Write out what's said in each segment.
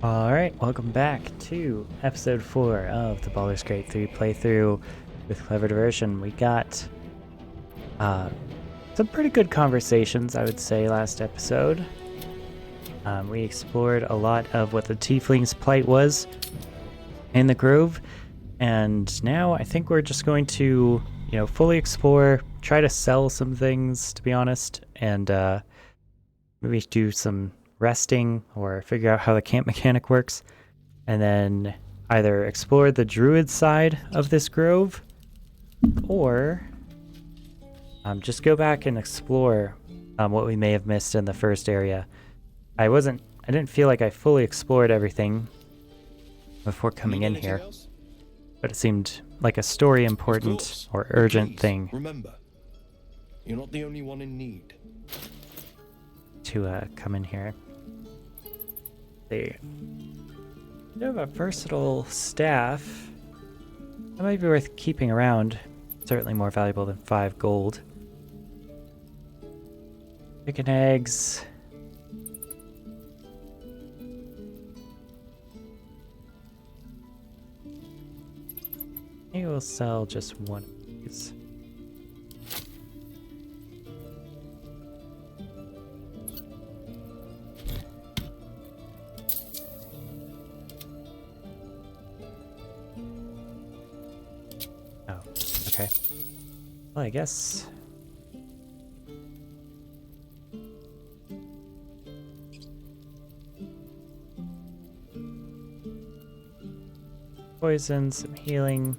Alright, welcome back to episode 4 of the Baldur's Gate 3 playthrough with Clever Diversion. We got some pretty good conversations, I would say, last episode. We explored a lot of what the Tiefling's plight was in the Grove, and now I think we're just going to, fully explore, try to sell some things, to be honest, and maybe do some resting or figure out how the camp mechanic works, and then either explore the druid side of this grove or just go back and explore what we may have missed in the first area. I didn't feel like I fully explored everything before coming in here, but it seemed like a story important or urgent thing. Remember, you're not the only one in need. To come in here. See, you have a versatile staff. That might be worth keeping around. Certainly more valuable than 5 gold. Chicken eggs. Maybe we'll sell just one of these. Okay. Well, I guess... poison, some healing.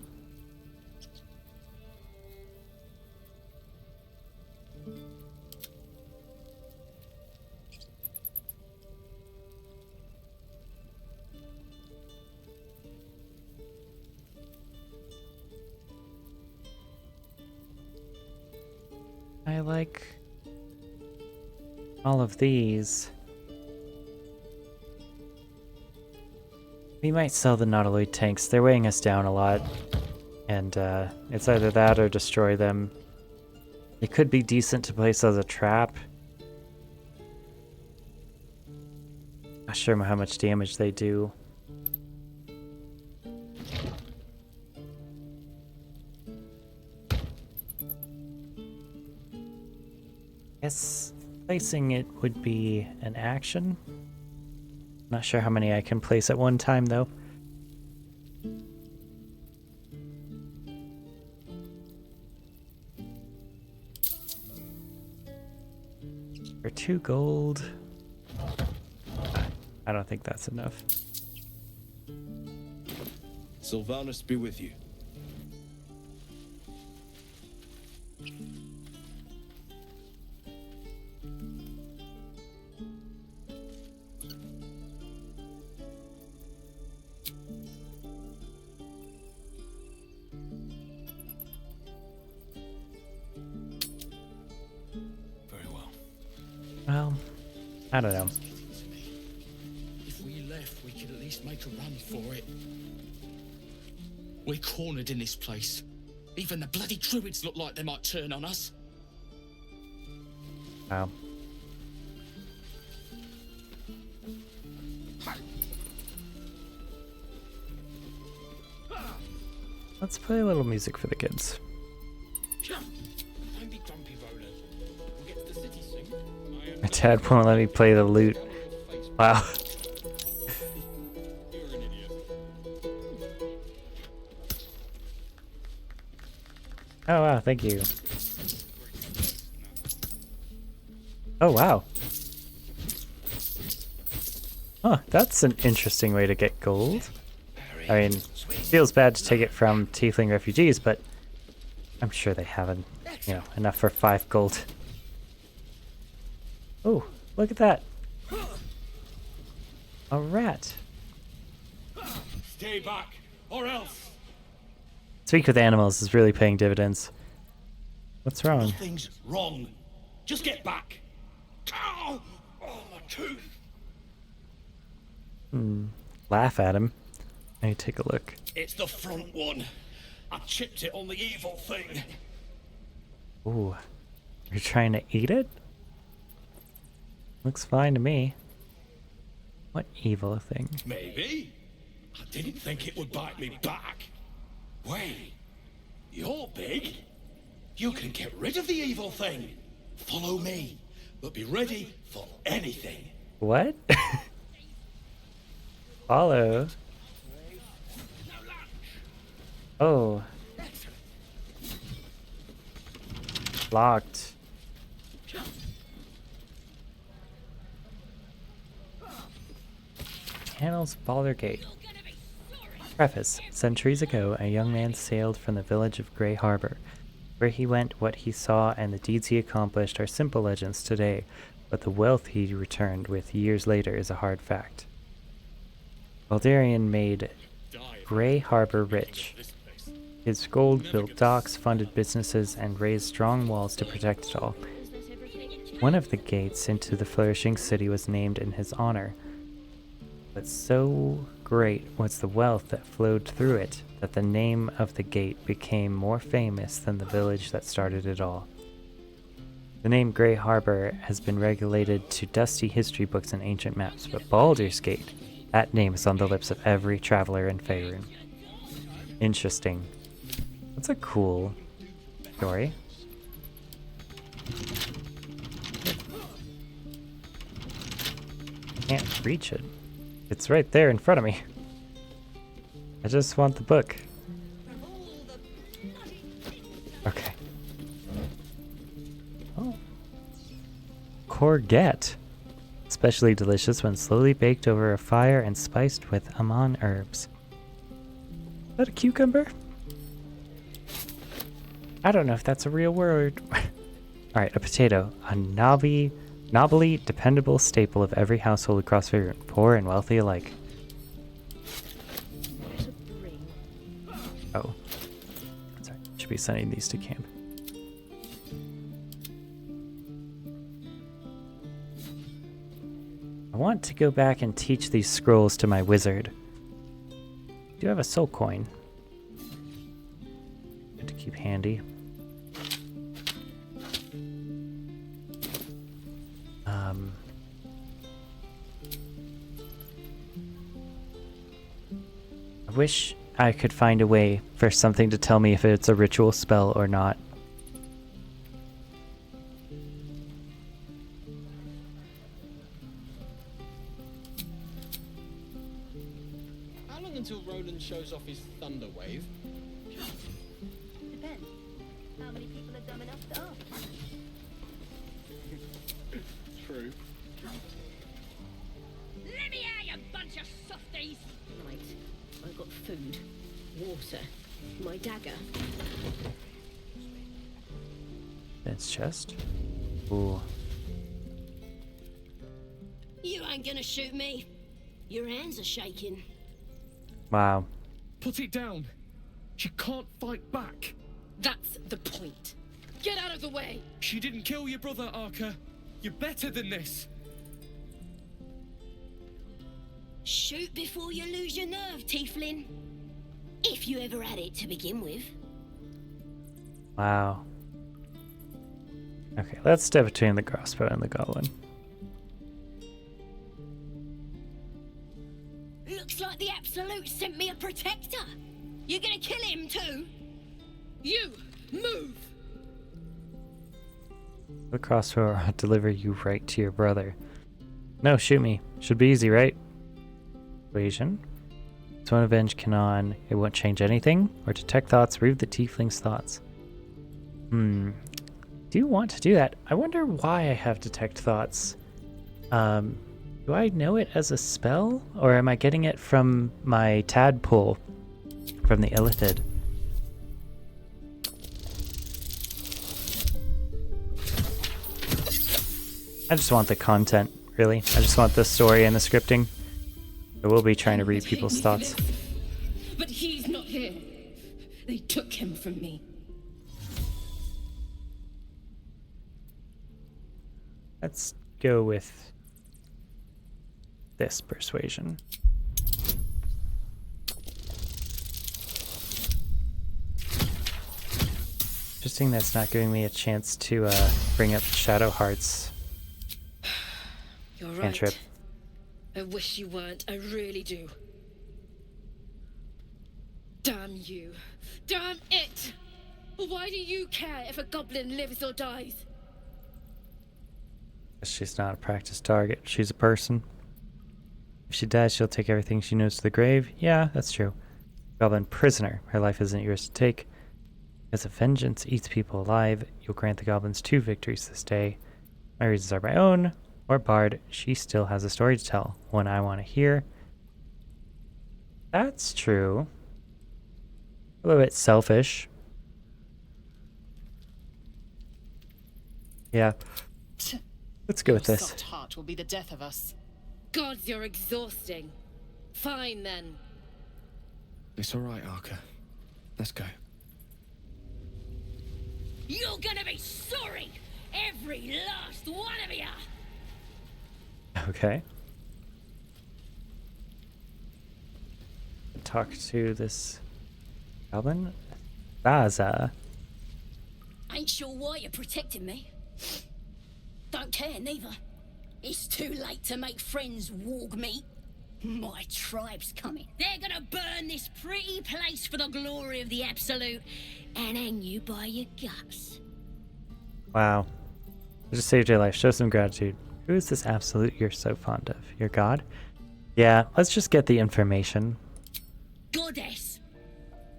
I like all of these. We might sell the Nautiloid tanks. They're weighing us down a lot. And it's either that or destroy them. They could be decent to place as a trap. Not sure how much damage they do. Guess placing it would be an action. Not sure how many I can place at one time, though. For 2 gold. I don't think that's enough. Sylvanus be with you. Well, I don't know. If we left, we could at least make a run for it. We're cornered in this place. Even the bloody druids look like they might turn on us. Wow. Let's play a little music for the kids. Don't be grumpy, Roland. We'll get to the city soon. My dad won't let me play the lute. Wow. You're an idiot. Oh wow, thank you. Oh wow. Oh, that's an interesting way to get gold. I mean, feels bad to take it from Tiefling refugees, but I'm sure they have enough for 5 gold. Oh, look at that. A rat. Stay back, or else. Speak with animals is really paying dividends. What's wrong? Nothing's wrong. Just get back. Ow! Oh, my tooth. Laugh at him. Let me take a look. It's the front one. I chipped it on the evil thing. Ooh. You're trying to eat it? Looks fine to me. What evil thing? Maybe. I didn't think it would bite me back. Wait, you're big. You can get rid of the evil thing. Follow me, but be ready for anything. What? Follow. Oh. Locked. Panels Baldur Gate. Preface. Centuries ago, a young man sailed from the village of Grey Harbor. Where he went, what he saw, and the deeds he accomplished are simple legends today, but the wealth he returned with years later is a hard fact. Baldurian made Grey Harbor rich. His gold built docks, funded businesses, and raised strong walls to protect it all. One of the gates into the flourishing city was named in his honor. But so great was the wealth that flowed through it that the name of the gate became more famous than the village that started it all. The name Grey Harbor has been regulated to dusty history books and ancient maps, but Baldur's Gate, that name is on the lips of every traveler in Faerun. Interesting. That's a cool story. Can't reach it. It's right there in front of me. I just want the book. Okay. Oh. Courgette. Especially delicious when slowly baked over a fire and spiced with Amon herbs. Is that a cucumber? I don't know if that's a real word. Alright, a potato. A knobbly, dependable staple of every household across Faerun, poor and wealthy alike. Oh. Sorry, should be sending these to camp. I want to go back and teach these scrolls to my wizard. I do have a soul coin. Good to keep handy. I wish I could find a way for something to tell me if it's a ritual spell or not. How long until Roland shows off his thunder wave? Depends. How many people are dumb enough to ask? True. Let me out, you bunch of softies! Right. I've got food, water, my dagger. That's chest. Ooh. You ain't gonna shoot me. Your hands are shaking. Wow. Put it down. She can't fight back. That's the point. Get out of the way! She didn't kill your brother, Arca. You're better than this. Shoot before you lose your nerve, Tiefling. If you ever had it to begin with. Wow. Okay, let's step between the crossbow and the goblin. Looks like the Absolute sent me a protector. You're gonna kill him too? You, move! The crossbow or I'll deliver you right to your brother. No, shoot me. Should be easy, right? Equation. So when avenge Kanon, it won't change anything, or detect thoughts, read the tiefling's thoughts. Do you want to do that? I wonder why I have detect thoughts. Do I know it as a spell, or am I getting it from my tadpole from the Illithid? I just want the content, really. I just want the story and the scripting. I will be trying to read people's thoughts. But he's not here. They took him from me. Let's go with this persuasion. Interesting that's not giving me a chance to bring up Shadow Heart's You're right. cantrip. I wish you weren't, I really do. Damn you. Damn it! Why do you care if a goblin lives or dies? She's not a practice target. She's a person. If she dies, she'll take everything she knows to the grave. Yeah, that's true. Goblin prisoner. Her life isn't yours to take. As a vengeance eats people alive, you'll grant the goblins 2 victories this day. My reasons are my own. Or Bard, she still has a story to tell. One I want to hear. That's true. A little bit selfish. Yeah. Let's go with Your this. soft heart will be the death of us. Gods, you're exhausting. Fine then. It's all right, Arca. Let's go. You're gonna be sorry! Every last one of you! Okay. Talk to this goblin. Baza. Ain't sure why you're protecting me. Don't care, neither. It's too late to make friends, warg meat. My tribe's coming. They're gonna burn this pretty place for the glory of the Absolute and hang you by your guts. Wow. I just saved your life. Show some gratitude. Who is this Absolute you're so fond of? Your god? Yeah, let's just get the information. Goddess!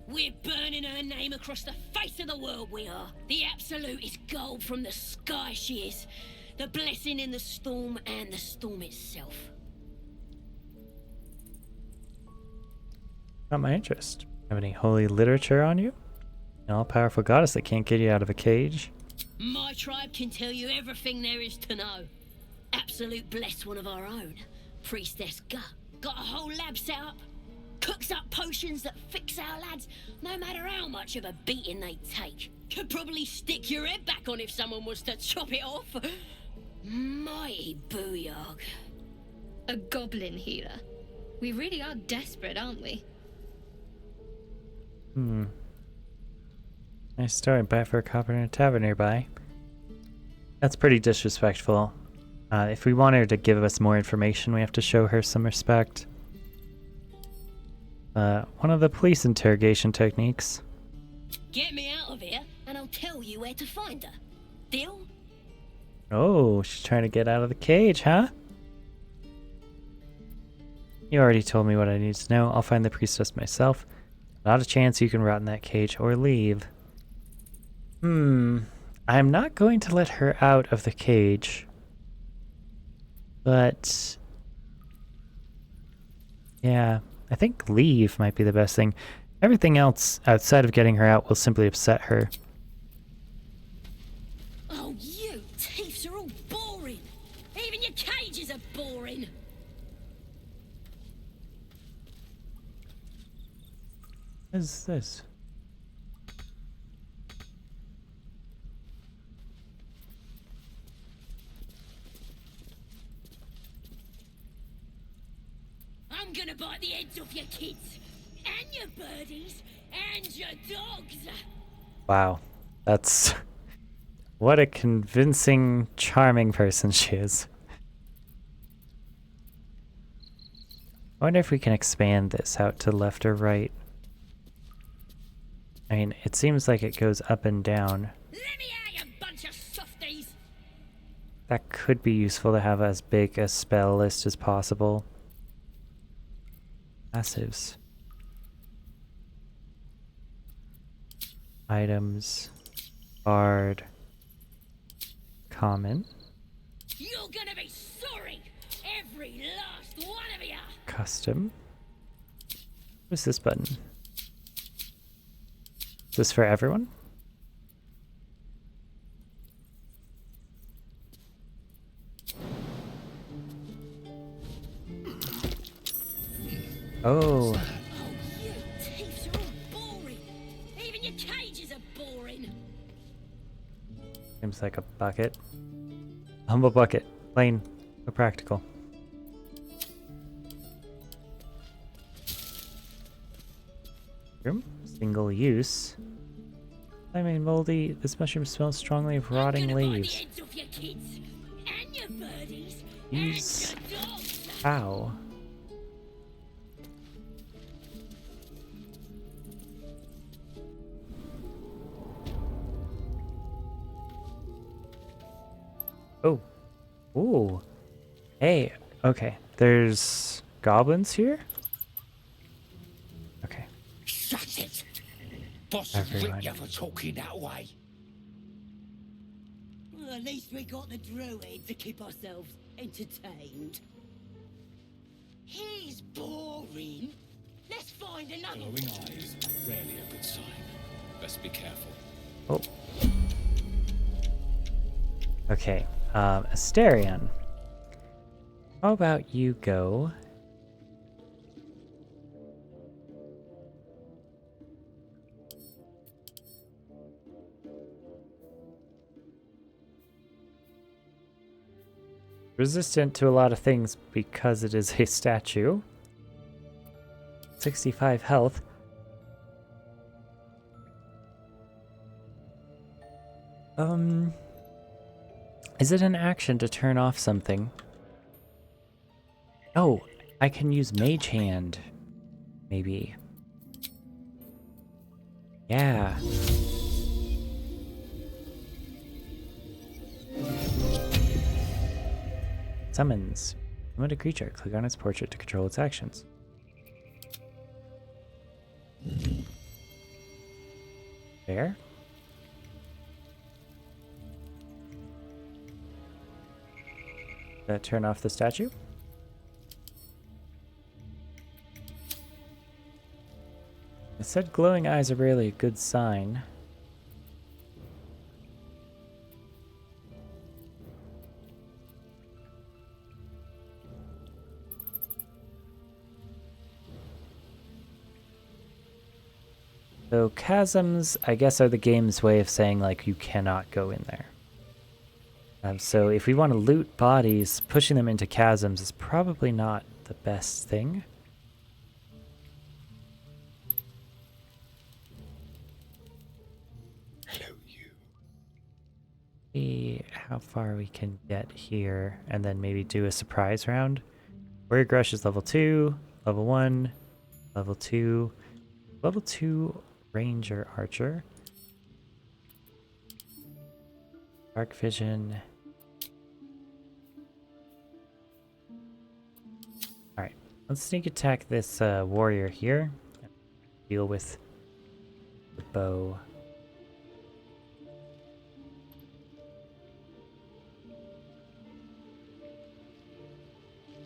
We're burning her name across the face of the world, we are. The Absolute is gold from the sky, she is. The blessing in the storm and the storm itself. Not my interest. Have any holy literature on you? An all-powerful goddess that can't get you out of a cage? My tribe can tell you everything there is to know. Absolute bless one of our own. Priestess Gut. Got a whole lab set up. Cooks up potions that fix our lads, no matter how much of a beating they take. Could probably stick your head back on if someone was to chop it off. Mighty booyog. A goblin healer. We really are desperate, aren't we? Nice story. Buy for a copper in a tavern nearby. That's pretty disrespectful. If we want her to give us more information, we have to show her some respect. One of the police interrogation techniques. Get me out of here, and I'll tell you where to find her. Deal? Oh, she's trying to get out of the cage, huh? You already told me what I need to know. I'll find the priestess myself. Not a chance you can rot in that cage or leave. I'm not going to let her out of the cage. But... yeah, I think leave might be the best thing. Everything else outside of getting her out will simply upset her. Oh, you thieves are all boring. Even your cages are boring. What is this? I'm gonna bite the heads off your kids, and your birdies, and your dogs. Wow, that's... what a convincing, charming person she is. I wonder if we can expand this out to left or right. I mean, it seems like it goes up and down. Let me out, you bunch of softies! That could be useful to have as big a spell list as possible. Passives. Items. Bard. Common. You're gonna be sorry! Every last one of you! Custom. What's this button? Is this for everyone? Oh. Oh, you thieves are all boring. Even your cages are boring. Seems like a bucket. Humble bucket. Plain but practical. Room? Single use. I mean, moldy. This mushroom smells strongly of rotting leaves. I'm gonna bite the heads off your kids, and your birdies, Use and your dogs. Ow. Oh. Ooh. Hey. Okay. There's goblins here? Okay. Shut it! Boss Everyone. whip you for talking that way. Well, at least we got the druid to keep ourselves entertained. He's boring. Let's find another. Glowing eyes, rarely a good sign. Best be careful. Oh. Okay. Asterion. How about you go? Resistant to a lot of things because it is a statue. 65 health. Is it an action to turn off something? Oh, I can use Mage Hand. Maybe. Yeah. Summons. Summon a creature. Click on its portrait to control its actions. There. Turn off the statue. I said glowing eyes are rarely a good sign. So chasms, I guess, are the game's way of saying, like, you cannot go in there. So if we want to loot bodies, pushing them into chasms is probably not the best thing. Hello, you. See how far we can get here, and then maybe do a surprise round. Warrior Grush is level 2, level 1, level 2, level 2 Ranger Archer. Dark Vision. Alright, let's sneak attack this warrior here. Deal with the bow.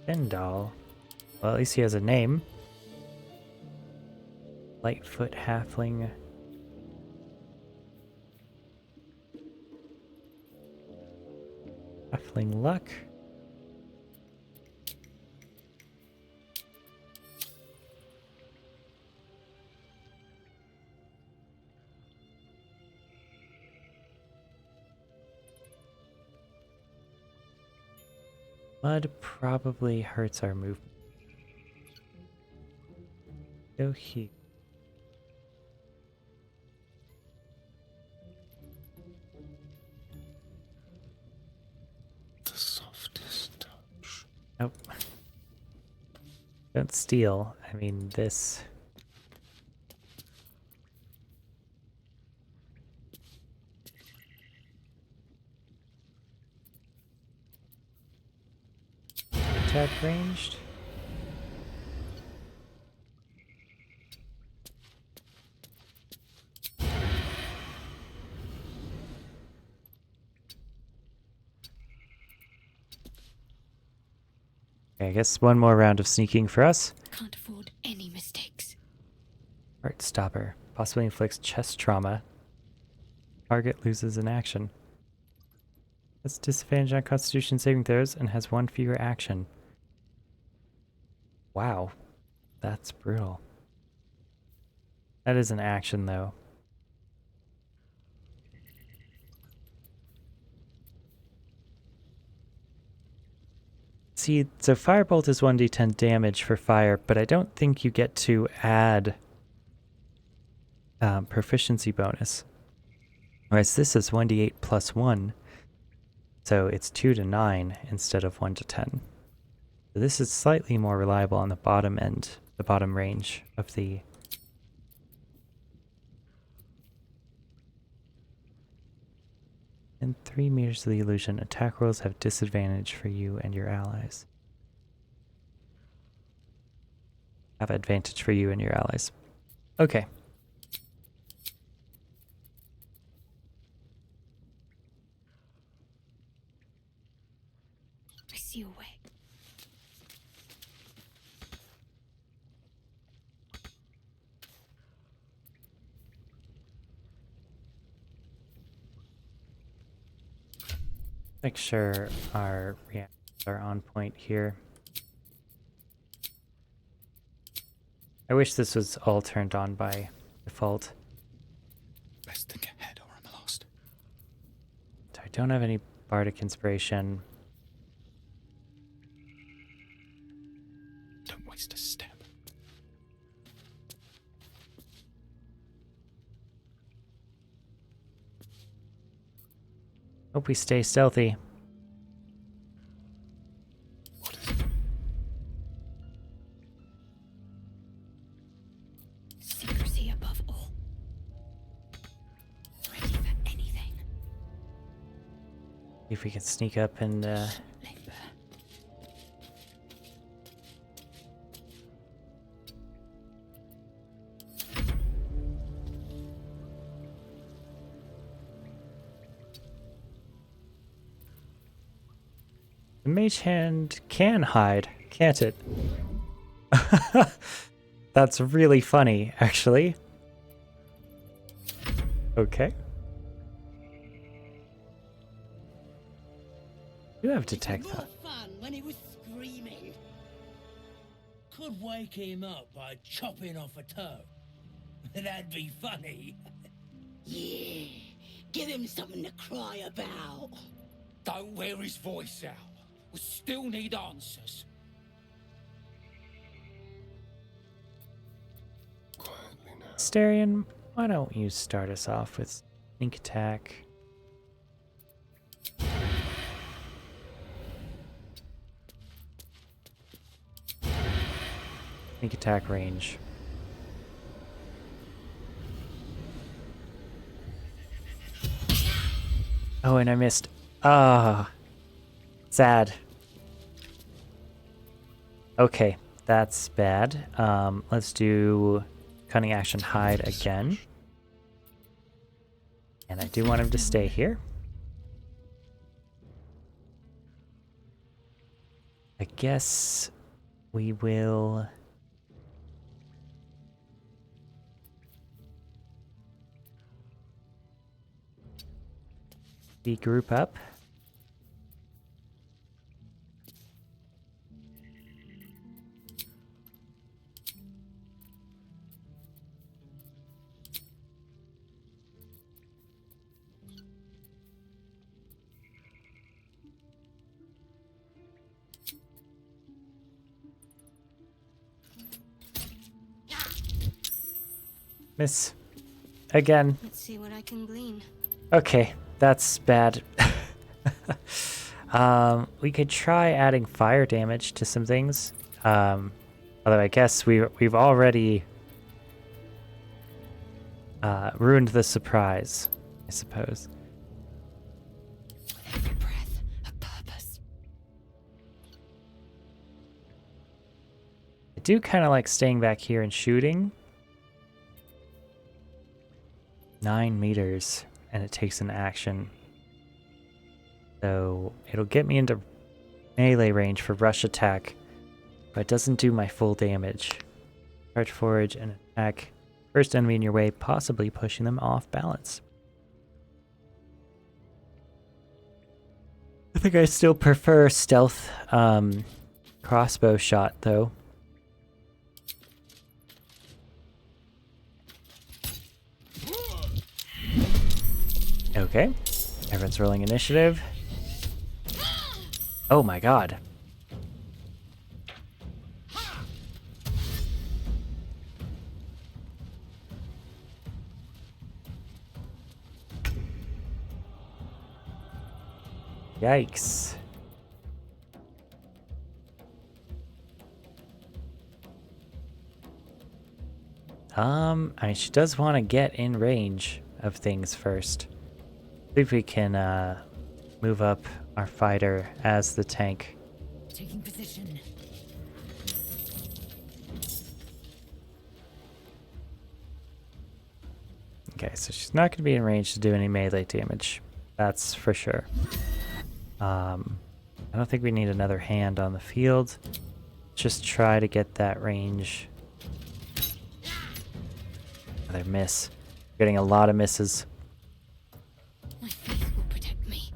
Findal. Well, at least he has a name. Lightfoot Halfling. Halfling Luck. Mud probably hurts our movement. Go here. The softest touch. Nope. Don't steal. I mean, this. Attack ranged. Okay, I guess one more round of sneaking for us. Can't afford any mistakes. Heart Stopper. Possibly inflicts chest trauma. Target loses an action. Has disadvantage on Constitution saving throws and has one fewer action. Wow. That's brutal. That is an action, though. See, so Firebolt is 1d10 damage for fire, but I don't think you get to add proficiency bonus. Whereas this is 1d8 plus 1, so it's 2 to 9 instead of 1 to 10. So this is slightly more reliable on the bottom end, the bottom range of the... In 3 meters of the illusion, attack rolls have disadvantage for you and your allies. Have advantage for you and your allies. Okay. I see a way. Make sure our reactors are on point here. I wish this was all turned on by default. Best think ahead or I'm lost. So I don't have any bardic inspiration. Don't waste a step. Hope we stay stealthy. What is it? Secrecy above all. Ready for anything. See if we can sneak up and Limber. the mage hand can hide, can't it? That's really funny, actually. Okay. You have detect More that. fun when he was screaming. Could wake him up by chopping off a toe. That'd be funny. Yeah, give him something to cry about. Don't wear his voice out. We still need answers. Quietly now. Asterion, why don't you start us off with sneak attack? Sneak attack range. Oh, and I missed. Ah, sad. Okay, that's bad. Let's do cunning action hide again. And I do want him to stay here. I guess we will... group up. Miss. Again. Let's see what I can glean. Okay, that's bad. We could try adding fire damage to some things. Although I guess we've already ruined the surprise, I suppose. Every breath, a purpose. I do kind of like staying back here and shooting. 9 meters, and it takes an action. So it'll get me into melee range for rush attack, but it doesn't do my full damage. Charge forage and attack first enemy in your way, possibly pushing them off balance. I think I still prefer stealth crossbow shot though. Okay, everyone's rolling initiative. Oh my god. Yikes. I mean, she does want to get in range of things first. See if we can move up our fighter as the tank. Taking position. Okay, so she's not going to be in range to do any melee damage. That's for sure. I don't think we need another hand on the field. Just try to get that range. Another miss. Getting a lot of misses. My faith will protect me.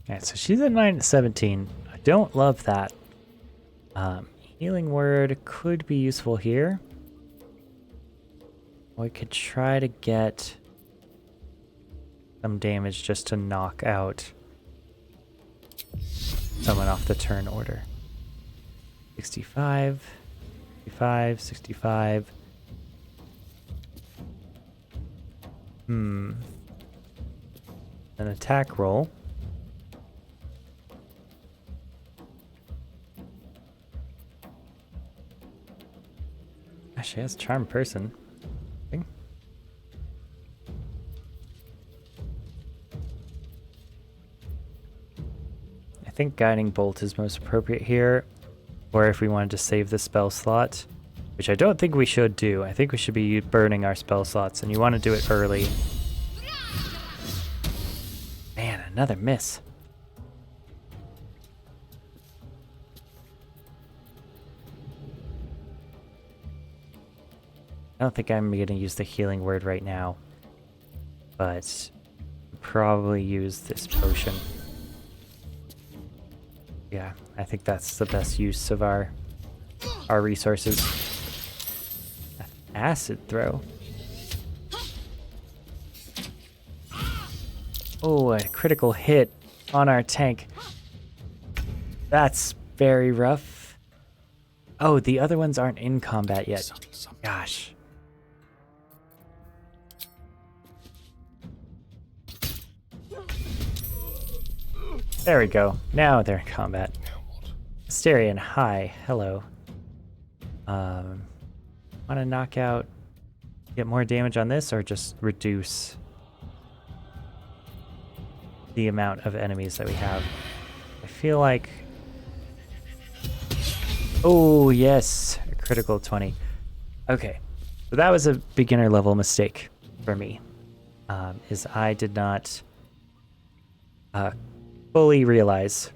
Alright, so she's at 9-17. I don't love that. Healing word could be useful here. We could try to get some damage just to knock out someone off the turn order. 65, 65, 65. An attack roll. Gosh, she has charm person. I think Guiding Bolt is most appropriate here, or if we wanted to save the spell slot, which I don't think we should do. I think we should be burning our spell slots, and you want to do it early. Man, another miss. I don't think I'm going to use the healing word right now, but probably use this potion. Yeah, I think that's the best use of our resources. Acid throw. Oh, a critical hit on our tank. That's very rough. Oh, the other ones aren't in combat yet. Gosh. There we go. Now they're in combat. Asterion, hi. Hello. Want to knock out, get more damage on this, or just reduce the amount of enemies that we have? I feel like... Oh, yes. A critical 20. Okay. So that was a beginner level mistake for me. Is I did not fully realize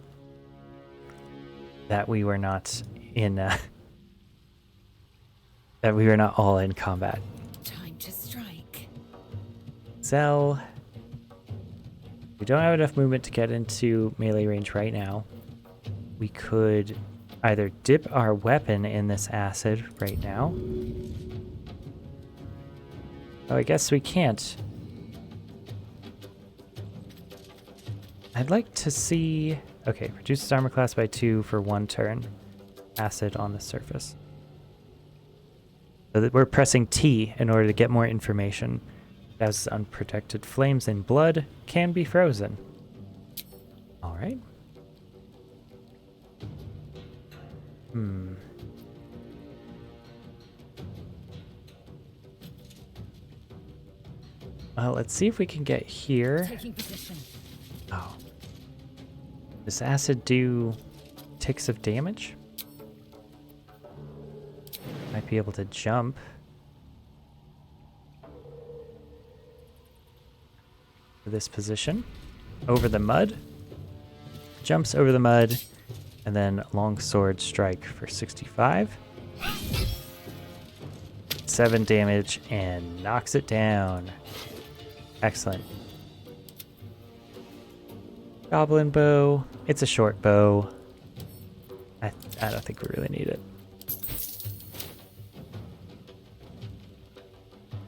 that we were not in that we were not all in combat. Time to strike. Zell. We don't have enough movement to get into melee range right now. We could either dip our weapon in this acid right now. Oh, I guess we can't. I'd like to see... Okay, reduces armor class by 2 for 1 turn. Acid on the surface. So that we're pressing T in order to get more information. As unprotected flames and blood can be frozen. Alright. Well, let's see if we can get here. Taking position. Oh. Does acid do ticks of damage? Might be able to jump. To this position. Over the mud. Jumps over the mud. And then long sword strike for 65. 7 damage and knocks it down. Excellent. Goblin bow. It's a short bow. I don't think we really need it.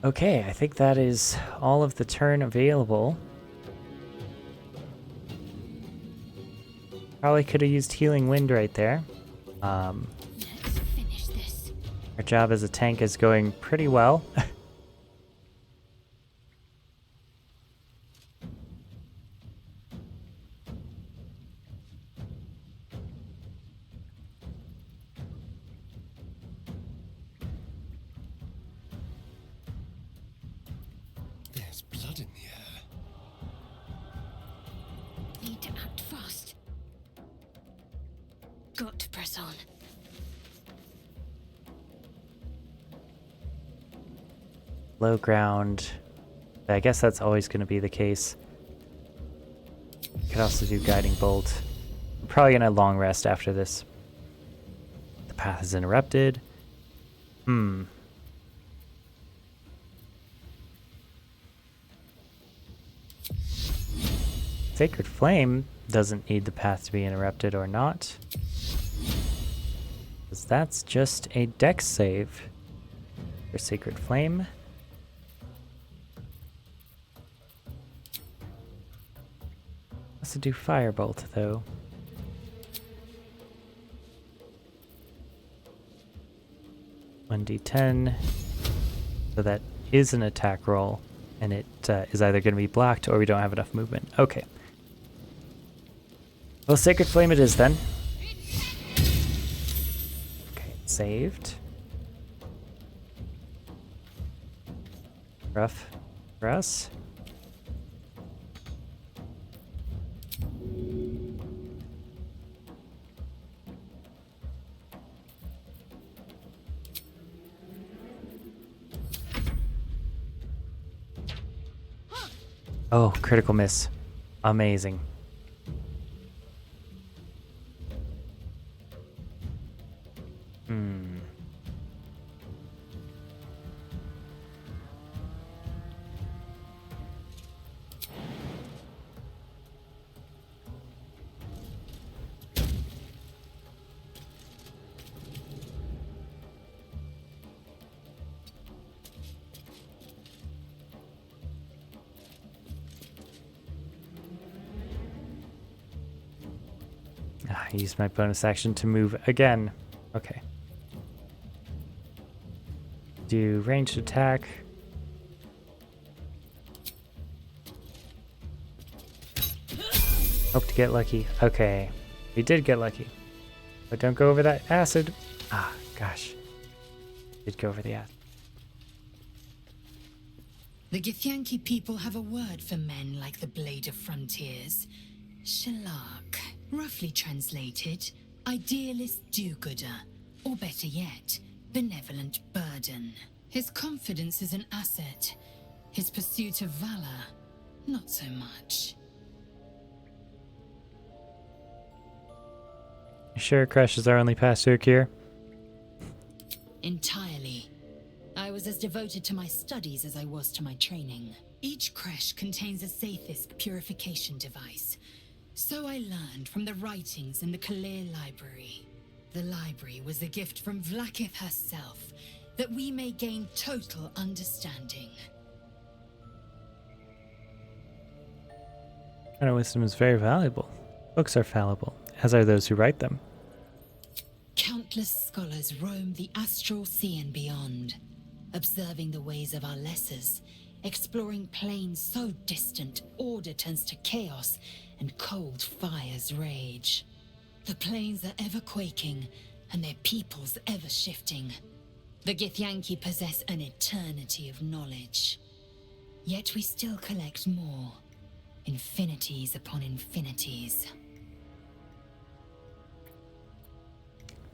Okay, I think that is all of the turn available. Probably could have used Healing Wind right there. Let's finish this. Our job as a tank is going pretty well. There's blood in the air. Need to act fast. Got to press on. Low ground. I guess that's always going to be the case. Could also do guiding bolt. I'm probably going to long rest after this. The path is interrupted. Sacred Flame doesn't need the path to be interrupted or not. Because that's just a dex save for Sacred Flame. Has to do Firebolt though. One d10. So that is an attack roll, and it is either going to be blocked or we don't have enough movement. Okay. Well, Sacred Flame it is then. Okay, saved. Rough for us. Oh, critical miss. Amazing. I used my bonus action to move again. Okay. Do ranged attack. Hope to get lucky. Okay. We did get lucky. But don't go over that acid. Ah, gosh. Did go over the acid. The Githyanki people have a word for men like the Blade of Frontiers. Shalak. Roughly translated, idealist do-gooder, or better yet, benevolent burden. His confidence is an asset. His pursuit of valor, not so much. You sure Crash is our only path to a cure? Entirely. I was as devoted to my studies as I was to my training. Each creche contains a Sathist purification device. So I learned from the writings in the Kalir Library. The library was a gift from Vlaakith herself, that we may gain total understanding. Kind of wisdom is very valuable. Books are fallible, as are those who write them. Countless scholars roam the astral sea and beyond, observing the ways of our lessers, exploring planes so distant order turns to chaos and cold fires rage. The planes are ever quaking, and their peoples ever shifting. The Githyanki possess an eternity of knowledge. Yet we still collect more. Infinities upon infinities.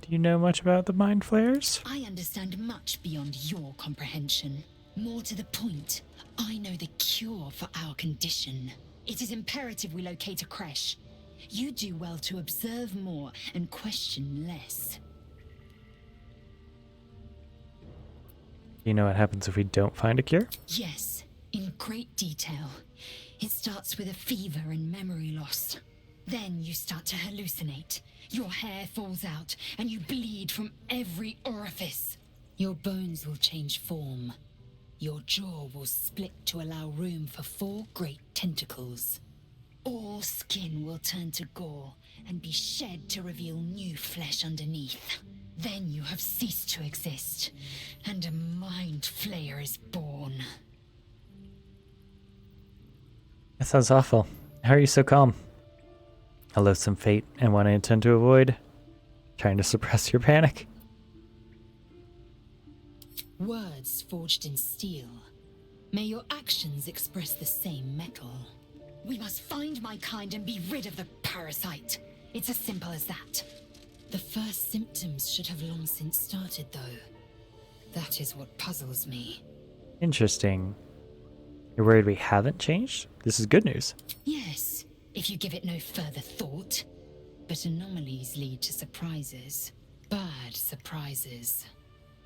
Do you know much about the Mind Flayers? I understand much beyond your comprehension. More to the point, I know the cure for our condition. It is imperative we locate a creche. You do well to observe more and question less. Do you know what happens if we don't find a cure? Yes, in great detail. It starts with a fever and memory loss. Then you start to hallucinate. Your hair falls out and you bleed from every orifice. Your bones will change form. Your jaw will split to allow room for 4 great tentacles. All skin will turn to gore and be shed to reveal new flesh underneath. Then you have ceased to exist, and a Mind Flayer is born. That sounds awful. How are you so calm? A loathsome fate and one I intend to avoid. Trying to suppress your panic. Words forged in steel. May your actions express the same metal. We must find my kind and be rid of the parasite. It's as simple as that. The first symptoms should have long since started, though. That is what puzzles me. Interesting. You're worried we haven't changed? This is good news. Yes, if you give it no further thought. But anomalies lead to surprises. Bad surprises.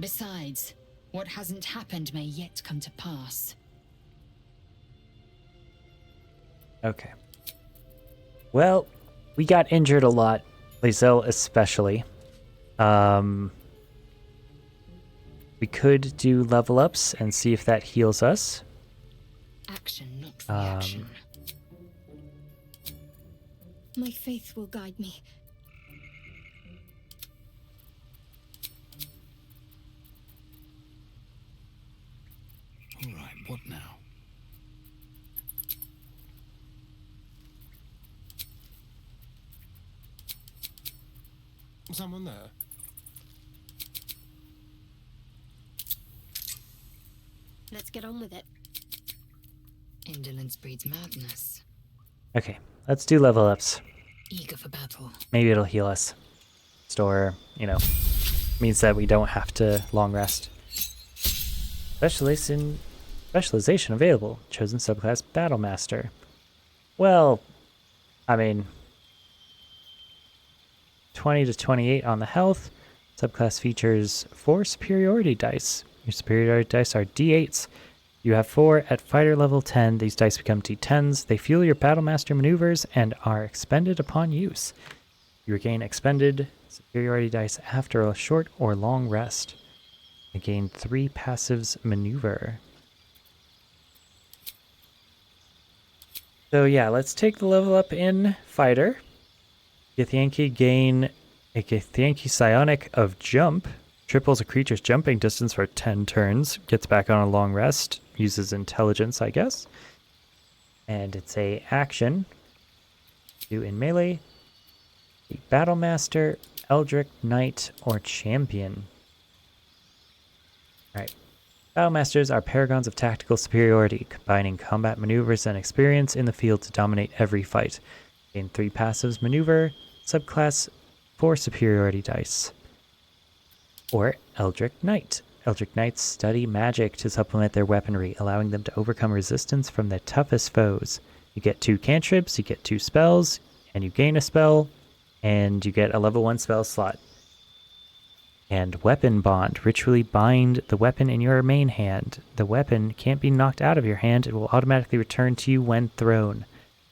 Besides, what hasn't happened may yet come to pass. Okay. Well, we got injured a lot. Lizelle especially. We could do level ups and see if that heals us. Action, not reaction. My faith will guide me. All right, what now? Someone there? Let's get on with it. Indolence breeds madness. Okay, let's do level ups. Eager for battle. Maybe it'll heal us. Or, means that we don't have to long rest. Specialization available. Chosen subclass Battle Master. Well, 20 to 28 on the health. Subclass features 4 superiority dice. Your superiority dice are d8s. You have 4 at fighter level 10. These dice become d10s. They fuel your Battle Master maneuvers and are expended upon use. You regain expended superiority dice after a short or long rest. You gain 3 passives maneuver. So yeah, let's take the level up in fighter. Githyanki gain a Githyanki psionic of jump. Triples a creature's jumping distance for 10 turns. Gets back on a long rest. Uses intelligence, I guess. And it's a action. Do in melee. The Battle Master, Eldritch Knight, or Champion. Alright. Battle Masters are paragons of tactical superiority, combining combat maneuvers and experience in the field to dominate every fight. Gain 3 passives maneuver, subclass 4 superiority dice. Or Eldritch Knight. Eldritch Knights study magic to supplement their weaponry, allowing them to overcome resistance from their toughest foes. You get 2 cantrips, you get 2 spells, and you gain a spell, and you get a level 1 spell slot. And Weapon Bond. Ritually bind the weapon in your main hand. The weapon can't be knocked out of your hand. It will automatically return to you when thrown.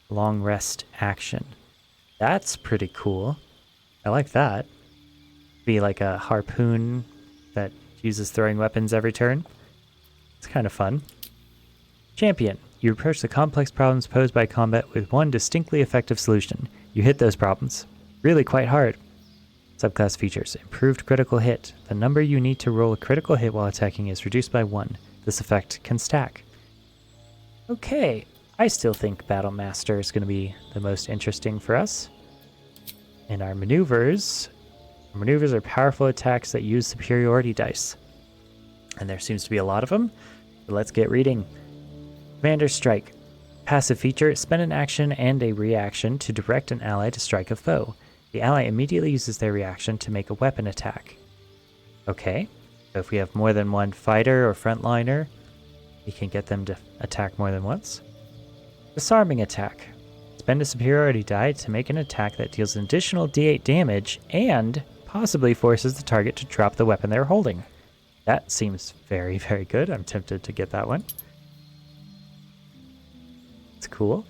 Long rest action. That's pretty cool. I like that. Be like a harpoon that uses throwing weapons every turn. It's kind of fun. Champion. You approach the complex problems posed by combat with one distinctly effective solution. You hit those problems. Really quite hard. Subclass features. Improved critical hit. The number you need to roll a critical hit while attacking is reduced by 1. This effect can stack. Okay. I still think Battle Master is going to be the most interesting for us. And our maneuvers are powerful attacks that use superiority dice. And there seems to be a lot of them. So let's get reading. Commander Strike. Passive feature, spend an action and a reaction to direct an ally to strike a foe. The ally immediately uses their reaction to make a weapon attack. Okay, so if we have more than one fighter or frontliner, we can get them to attack more than once. Disarming attack. Spend a superiority die to make an attack that deals an additional d8 damage and possibly forces the target to drop the weapon they're holding. That seems very, very good. I'm tempted to get that one. It's cool.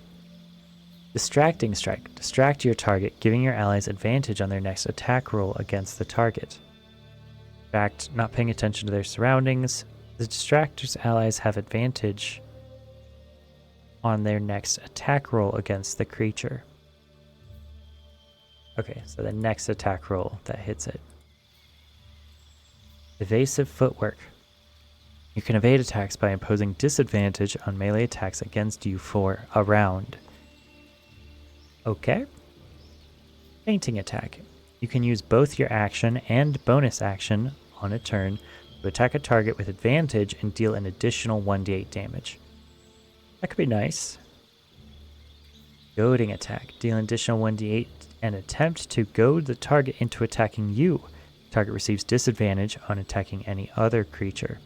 Distracting strike. Distract your target, giving your allies advantage on their next attack roll against the target. Distract, not paying attention to their surroundings. The distractor's allies have advantage on their next attack roll against the creature. Okay, so the next attack roll that hits it. Evasive footwork. You can evade attacks by imposing disadvantage on melee attacks against you for a round. Okay. Fainting attack. You can use both your action and bonus action on a turn to attack a target with advantage and deal an additional 1d8 damage. That could be nice. Goading attack. Deal an additional 1d8 and attempt to goad the target into attacking you. Target receives disadvantage on attacking any other creature.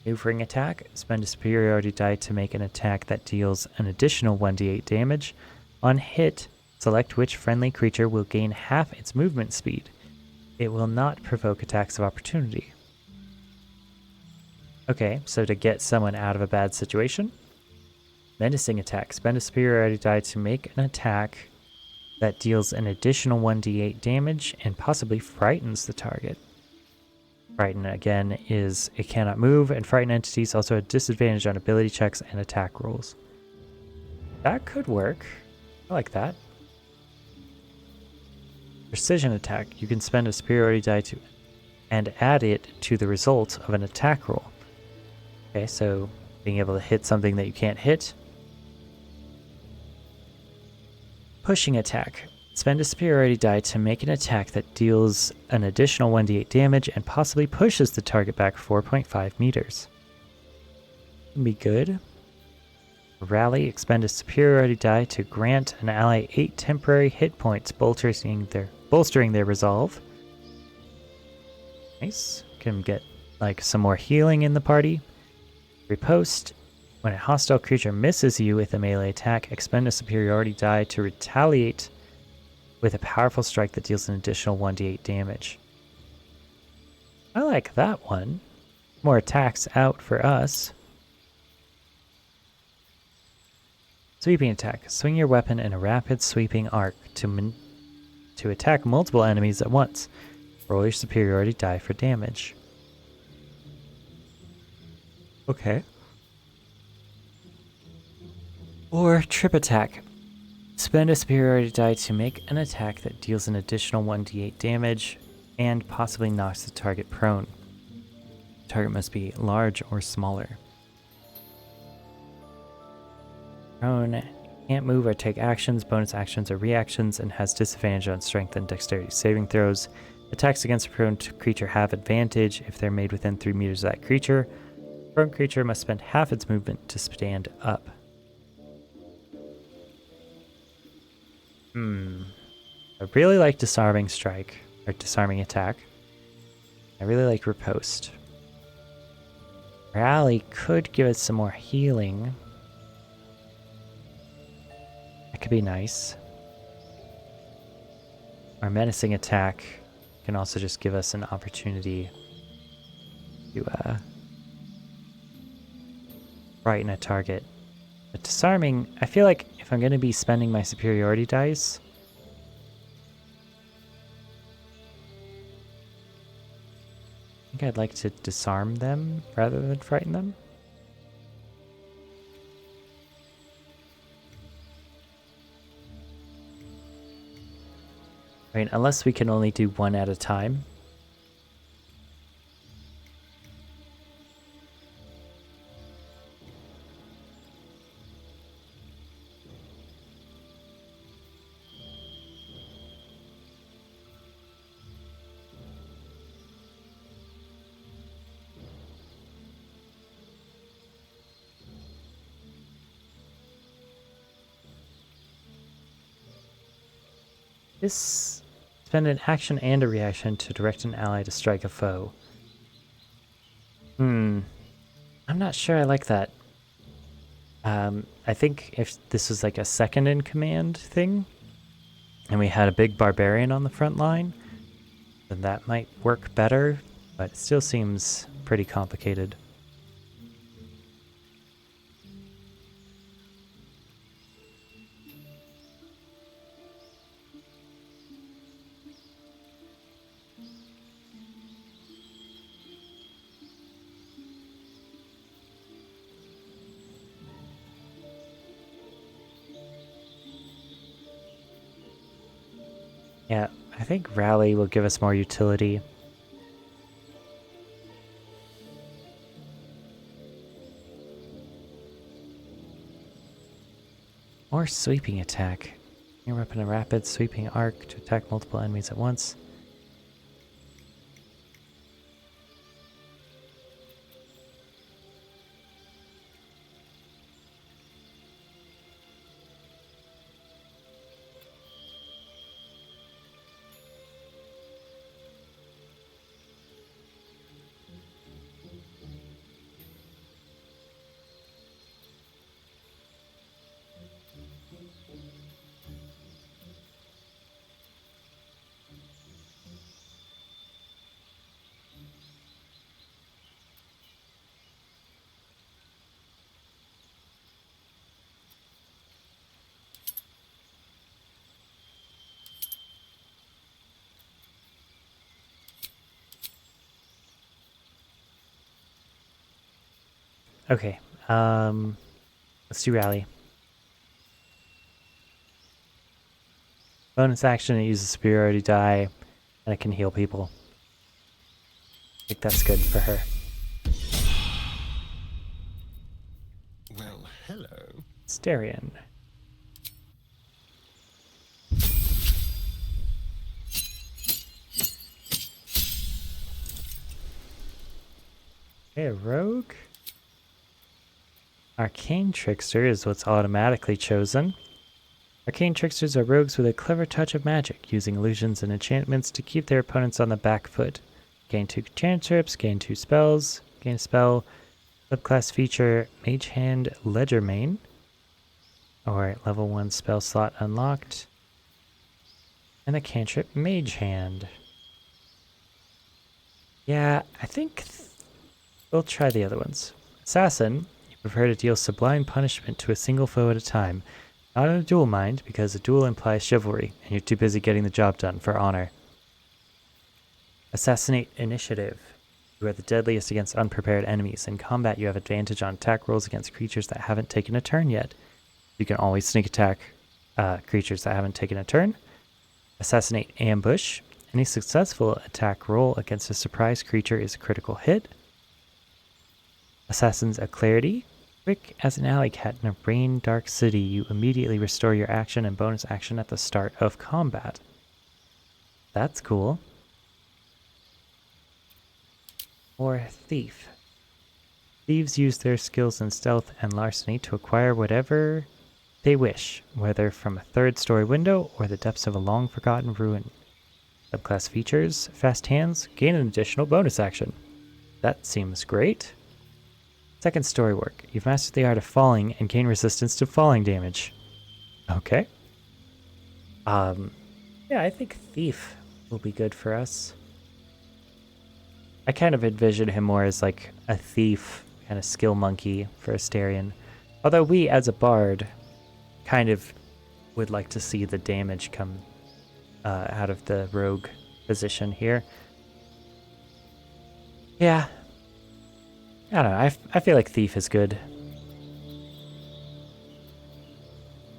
Maneuvering attack. Spend a superiority die to make an attack that deals an additional 1d8 damage. On hit, select which friendly creature will gain half its movement speed. It will not provoke attacks of opportunity. Okay, so to get someone out of a bad situation. Menacing attack. Spend a superiority die to make an attack that deals an additional 1d8 damage and possibly frightens the target. Frighten, again, is it cannot move, and frightened entities also have disadvantage on ability checks and attack rolls. That could work. I like that. Precision attack. You can spend a superiority die to and add it to the result of an attack roll. Okay, so being able to hit something that you can't hit. Pushing attack. Spend a superiority die to make an attack that deals an additional 1d8 damage and possibly pushes the target back 4.5 meters. Can be good. Rally. Expend a superiority die to grant an ally 8 temporary hit points, bolstering their resolve. Nice. Can get like some more healing in the party. Riposte. When a hostile creature misses you with a melee attack, expend a superiority die to retaliate with a powerful strike that deals an additional 1d8 damage. I like that one. More attacks out for us. Sweeping attack. Swing your weapon in a rapid sweeping arc to attack multiple enemies at once. Roll your superiority die for damage. Okay. Or trip attack. Spend a superiority die to make an attack that deals an additional 1d8 damage and possibly knocks the target prone. The target must be large or smaller. Prone can't move or take actions, bonus actions, or reactions, and has disadvantage on strength and dexterity saving throws. Attacks against a prone creature have advantage if they're made within 3 meters of that creature. A prone creature must spend half its movement to stand up. I really like disarming strike, or disarming attack. I really like riposte. Rally could give us some more healing. That could be nice. Our menacing attack can also just give us an opportunity to frighten a target. But disarming, I feel like if I'm going to be spending my superiority dice, I think I'd like to disarm them rather than frighten them. I mean, unless we can only do one at a time. This spend an action and a reaction to direct an ally to strike a foe. I'm not sure I like that. I think if this was like a second in command thing, and we had a big barbarian on the front line, then that might work better, but it still seems pretty complicated. Yeah, I think Rally will give us more utility. Or sweeping attack. Your weapon a rapid sweeping arc to attack multiple enemies at once. Okay. Let's do rally. Bonus action, it uses superiority die, and it can heal people. I think that's good for her. Well, hello. Starion. Okay, a rogue. Arcane Trickster is what's automatically chosen. Arcane Tricksters are rogues with a clever touch of magic, using illusions and enchantments to keep their opponents on the back foot. Gain 2 cantrips, gain 2 spells, gain a spell, subclass feature, Mage Hand Ledger Main. Alright, level 1 spell slot unlocked. And the cantrip Mage Hand. Yeah, I think we'll try the other ones. Assassin, you prefer to deal sublime punishment to a single foe at a time. Not in a duel, mind, because a duel implies chivalry, and you're too busy getting the job done for honor. Assassinate Initiative. You are the deadliest against unprepared enemies. In combat, you have advantage on attack rolls against creatures that haven't taken a turn yet. You can always sneak attack creatures that haven't taken a turn. Assassinate Ambush. Any successful attack roll against a surprise creature is a critical hit. Assassin's Clarity. Quick as an alley cat in a rain dark city, you immediately restore your action and bonus action at the start of combat. That's cool. Or Thief. Thieves use their skills in stealth and larceny to acquire whatever they wish, whether from a third-story window or the depths of a long-forgotten ruin. Subclass features, fast hands, gain an additional bonus action. That seems great. Second story work. You've mastered the art of falling and gain resistance to falling damage. Okay. Yeah, I think Thief will be good for us. I kind of envision him more as like a thief, kind of skill monkey for Astarion. Although we, as a bard, kind of would like to see the damage come out of the rogue position here. Yeah. I don't know, I feel like Thief is good.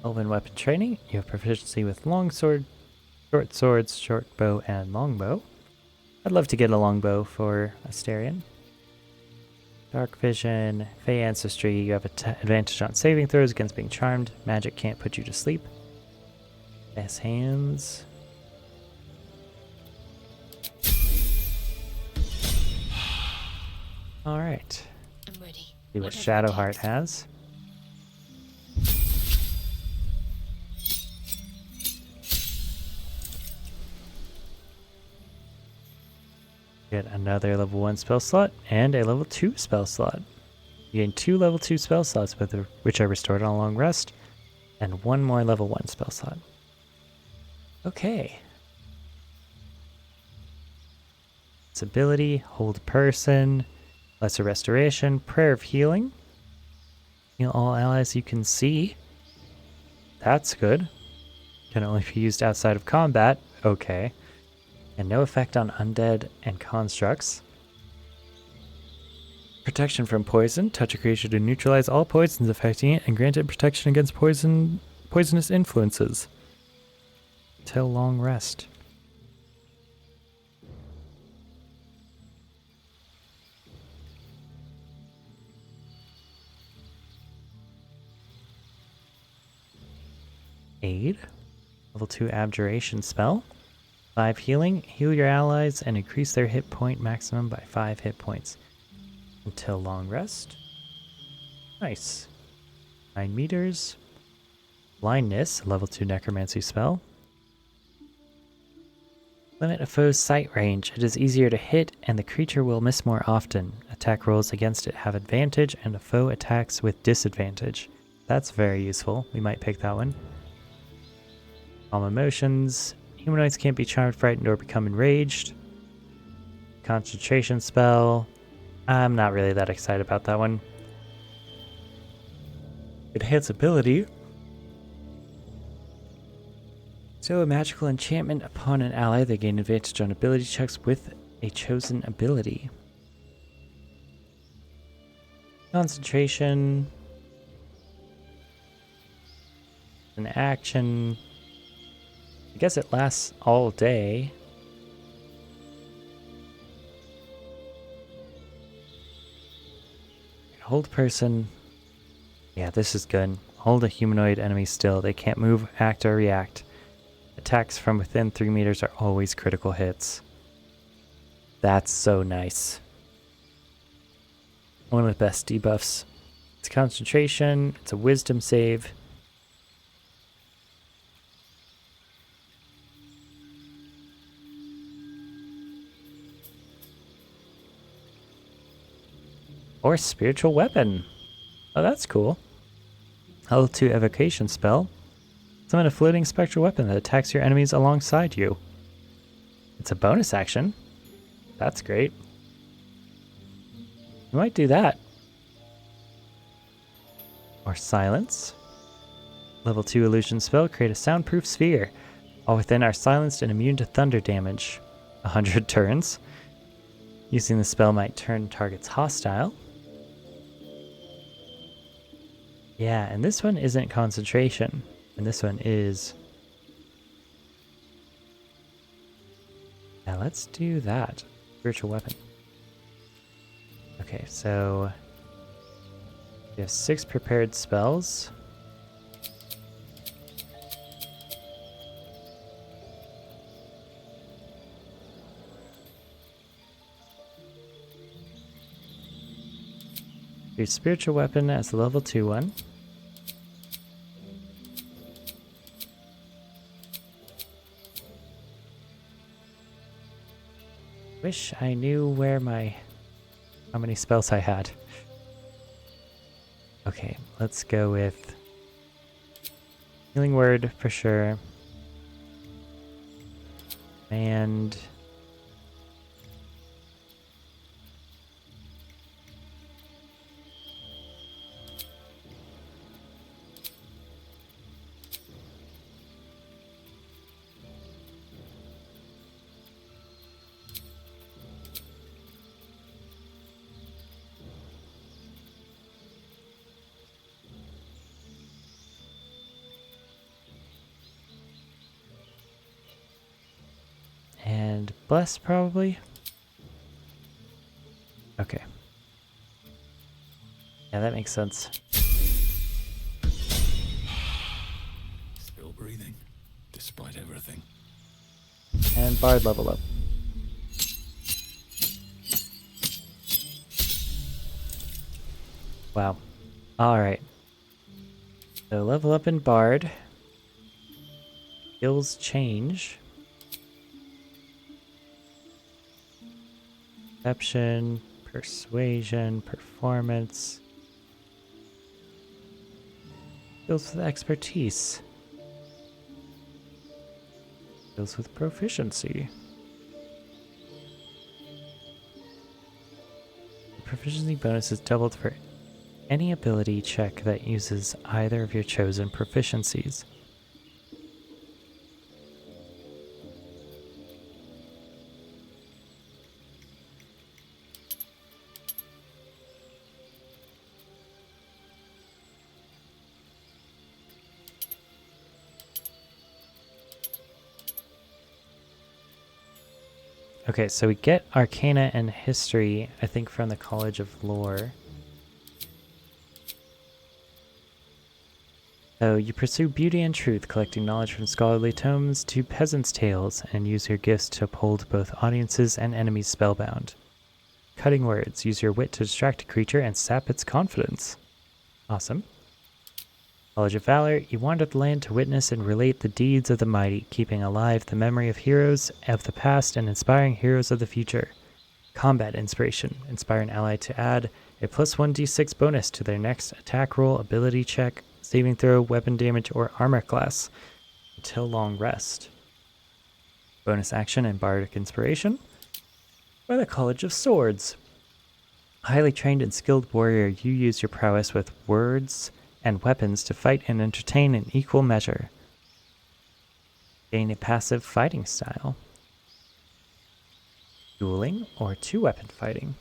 Elven weapon training. You have proficiency with long sword, short swords, short bow, and longbow. I'd love to get a longbow for Astarion. Dark vision, Fey ancestry. You have advantage on saving throws against being charmed. Magic can't put you to sleep. Fast hands. Alright. I'm ready. See what Whatever it Shadowheart takes. has. Get another level 1 spell slot and a level 2 spell slot. You gain 2 level 2 spell slots, which are restored on a long rest, and 1 more level 1 spell slot. Okay. Its ability, Hold Person, Lesser Restoration, Prayer of Healing. Heal all allies you can see. That's good. Can only be used outside of combat. Okay. And no effect on undead and constructs. Protection from poison. Touch a creature to neutralize all poisons affecting it and grant it protection against poisonous influences. Till long rest. Aid. Level 2 Abjuration spell. 5 healing. Heal your allies and increase their hit point maximum by 5 hit points. Until long rest. Nice. 9 meters. Blindness. Level 2 Necromancy spell. Limit a foe's sight range. It is easier to hit and the creature will miss more often. Attack rolls against it have advantage and a foe attacks with disadvantage. That's very useful. We might pick that one. Calm emotions. Humanoids can't be charmed, frightened, or become enraged. Concentration spell. I'm not really that excited about that one. Enhance ability. So a magical enchantment upon an ally, they gain advantage on ability checks with a chosen ability. Concentration. An action. I guess it lasts all day. Hold person. Yeah, this is good. Hold a humanoid enemy still. They can't move, act, or react. Attacks from within 3 meters are always critical hits. That's so nice. One of the best debuffs. It's concentration. It's a wisdom save. Or spiritual weapon. Oh, that's cool. Level 2 evocation spell. Summon a floating spectral weapon that attacks your enemies alongside you. It's a bonus action. That's great. You might do that. Or silence. Level 2 illusion spell. Create a soundproof sphere. All within are silenced and immune to thunder damage. 100 turns. Using the spell might turn targets hostile. Yeah, and this one isn't concentration. And this one is... Yeah, let's do that. Spiritual weapon. Okay, so... we have 6 prepared spells. Your spiritual weapon as a level 2 one. Wish I knew where how many spells I had. Okay, let's go with healing word for sure. And bless probably. Okay. Yeah, that makes sense. Still breathing, despite everything. And Bard level up. Wow. Alright. So level up in Bard. Skills change. Perception, persuasion, performance. Skills with expertise. Skills with proficiency. The proficiency bonus is doubled for any ability check that uses either of your chosen proficiencies. Okay, so we get Arcana and History, I think, from the College of Lore. So you pursue beauty and truth, collecting knowledge from scholarly tomes to peasants' tales, and use your gifts to uphold both audiences and enemies spellbound. Cutting words. Use your wit to distract a creature and sap its confidence. Awesome. College of Valor. You wander the land to witness and relate the deeds of the mighty, keeping alive the memory of heroes of the past and inspiring heroes of the future. Combat Inspiration. Inspire an ally to add a plus 1d6 bonus to their next attack roll, ability check, saving throw, weapon damage, or armor class until long rest. Bonus action and Bardic Inspiration by the College of Swords. Highly trained and skilled warrior, you use your prowess with words and weapons to fight and entertain in equal measure. Gain a passive fighting style. Dueling or two-weapon fighting.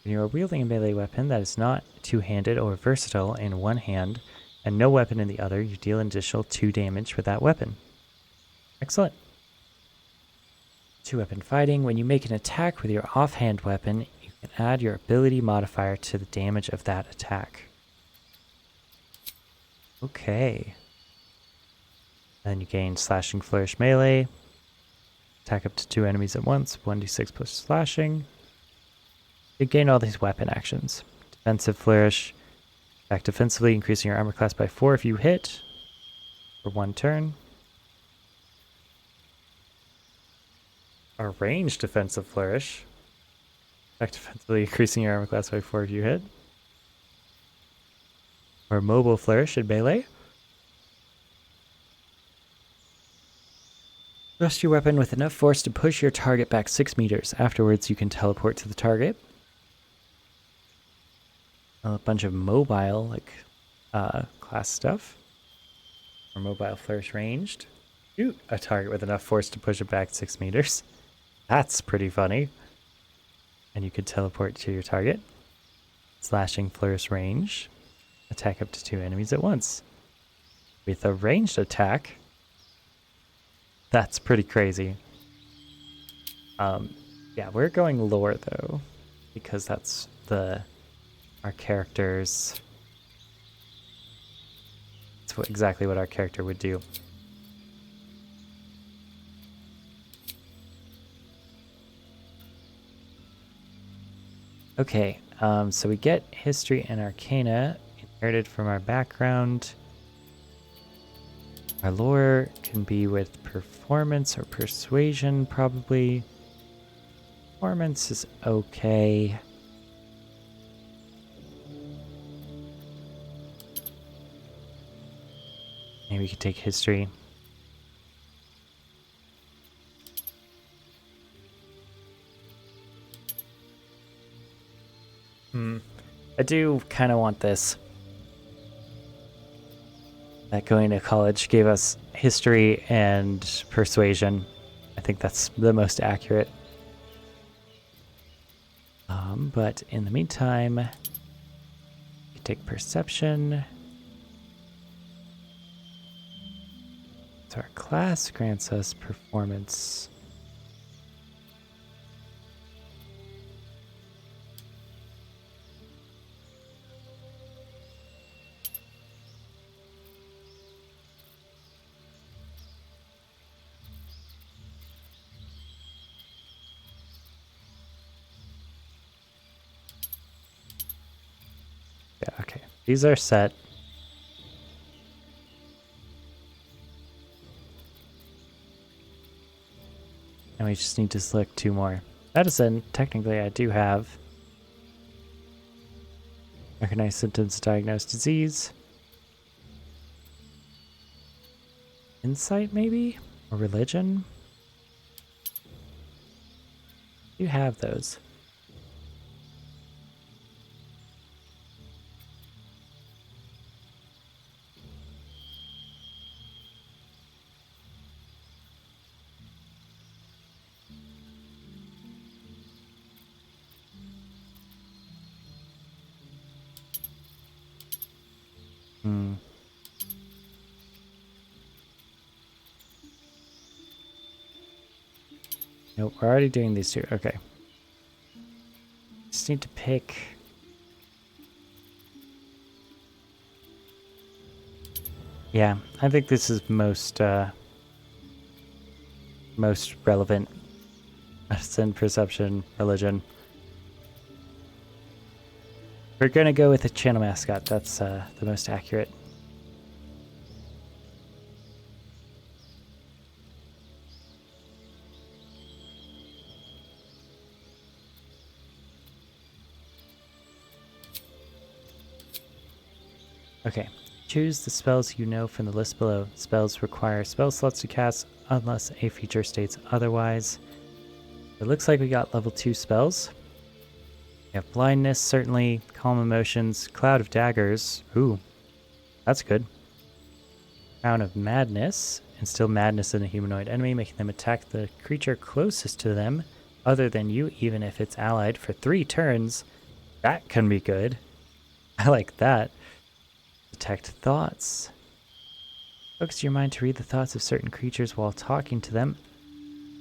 When you are wielding a melee weapon that is not two-handed or versatile in one hand and no weapon in the other, you deal an additional 2 damage with that weapon. Excellent. Two-weapon fighting. When you make an attack with your offhand weapon, you can add your ability modifier to the damage of that attack. Okay. Then you gain Slashing Flourish melee. Attack up to 2 enemies at once. 1d6 plus slashing. You gain all these weapon actions. Defensive Flourish. Attack defensively, increasing your armor class by 4 if you hit. For 1 turn. A ranged Defensive Flourish. Attack defensively, increasing your armor class by 4 if you hit. Or Mobile Flourish in melee. Thrust your weapon with enough force to push your target back 6 meters. Afterwards, you can teleport to the target. A bunch of mobile, class stuff. Or Mobile Flourish ranged. Shoot a target with enough force to push it back 6 meters. That's pretty funny. And you could teleport to your target. Slashing Flourish range. Attack up to 2 enemies at once. With a ranged attack. That's pretty crazy. Yeah, we're going lore though, because that's our characters. That's exactly what our character would do. Okay, so we get history and arcana inherited from our background. Our lore can be with performance or persuasion, probably. Performance is okay. Maybe we could take history. I do kind of want this. That going to college gave us history and persuasion. I think that's the most accurate. But in the meantime, you take perception. So our class grants us performance. Yeah, okay. These are set. And we just need to select 2 more. Medicine, technically I do have. Recognize symptoms, diagnose disease. Insight, maybe? Or religion? You have those. Nope, we're already doing these 2. Okay. Just need to pick. Yeah, I think this is most relevant. Medicine, perception, religion. We're gonna go with a channel mascot. That's the most accurate. Okay, choose the spells you know from the list below. Spells require spell slots to cast unless a feature states otherwise. It looks like we got level 2 spells. We have blindness, certainly, calm emotions, cloud of daggers. Ooh, that's good. Crown of madness, instill madness in a humanoid enemy, making them attack the creature closest to them, other than you, even if it's allied, for 3 turns. That can be good. I like that. Detect thoughts. Focus your mind to read the thoughts of certain creatures while talking to them.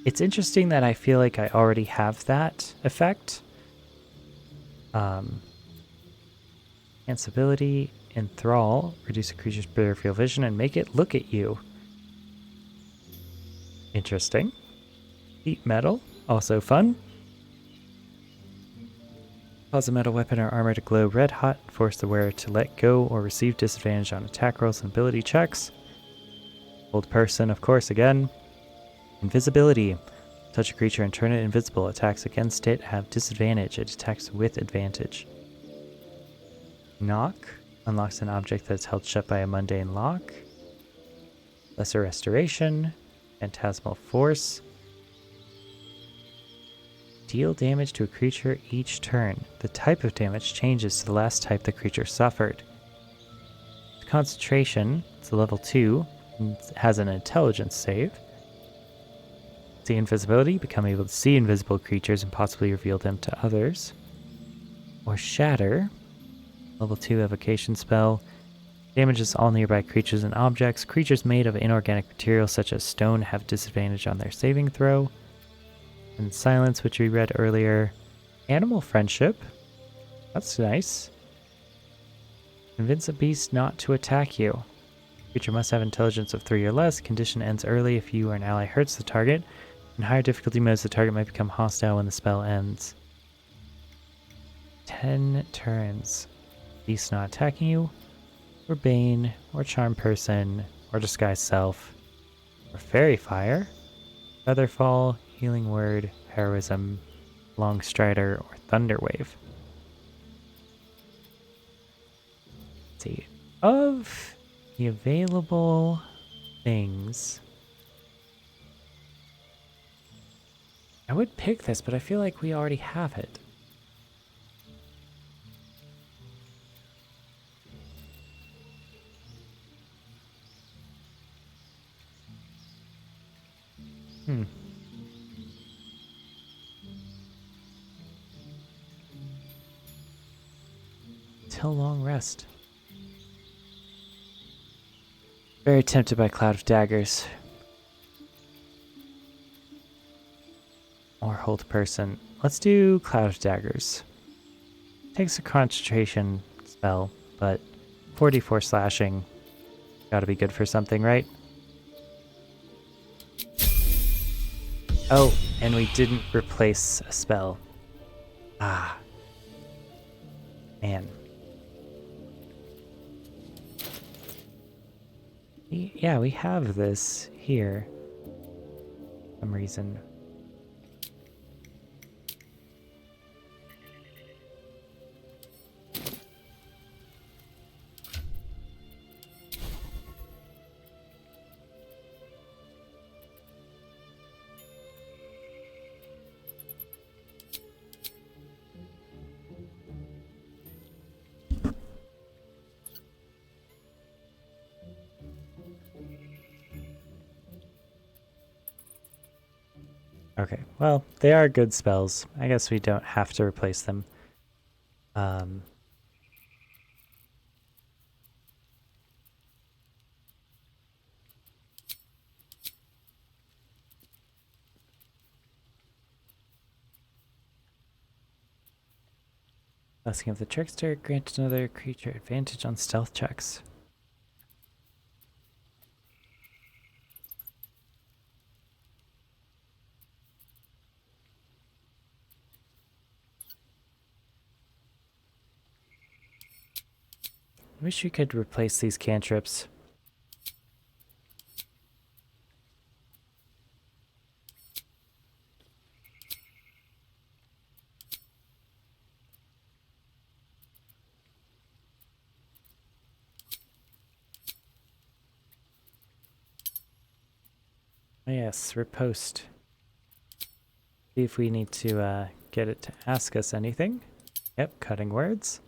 It's interesting that I feel like I already have that effect. Enhance ability, enthrall, reduce a creature's peripheral vision and make it look at you. Interesting. Heat metal, also fun. Cause a metal weapon or armor to glow red hot, force the wearer to let go or receive disadvantage on attack rolls and ability checks. Hold person, of course, again. Invisibility. Touch a creature and turn it invisible. Attacks against it have disadvantage. It attacks with advantage. Knock. Unlocks an object that's held shut by a mundane lock. Lesser Restoration. Phantasmal Force. Deal damage to a creature each turn. The type of damage changes to the last type the creature suffered. Concentration. It's a level 2. And has an intelligence save. See invisibility. Become able to see invisible creatures and possibly reveal them to others. Or Shatter. Level 2 evocation spell. Damages all nearby creatures and objects. Creatures made of inorganic material such as stone have disadvantage on their saving throw. And Silence, which we read earlier. Animal Friendship. That's nice. Convince a beast not to attack you. Creature must have intelligence of 3 or less. Condition ends early if you or an ally hurts the target. In higher difficulty modes, the target might become hostile when the spell ends. 10 turns. Beast not attacking you. Or Bane. Or Charm Person. Or Disguise Self. Or Fairy Fire. Featherfall. Healing Word, Heroism, Long Strider, or Thunderwave. Let's see. Of the available things, I would pick this, but I feel like we already have it. Till long rest. Very tempted by Cloud of Daggers. Or Hold Person. Let's do Cloud of Daggers. Takes a concentration spell, but 44 slashing. Gotta be good for something, right? Oh, and we didn't replace a spell. Ah. Man. Yeah, we have this here. For some reason. Okay, well, they are good spells. I guess we don't have to replace them. Blessing of the Trickster grants another creature advantage on stealth checks. Wish we could replace these cantrips. Oh yes, riposte. See if we need to get it to ask us anything. Yep, cutting words.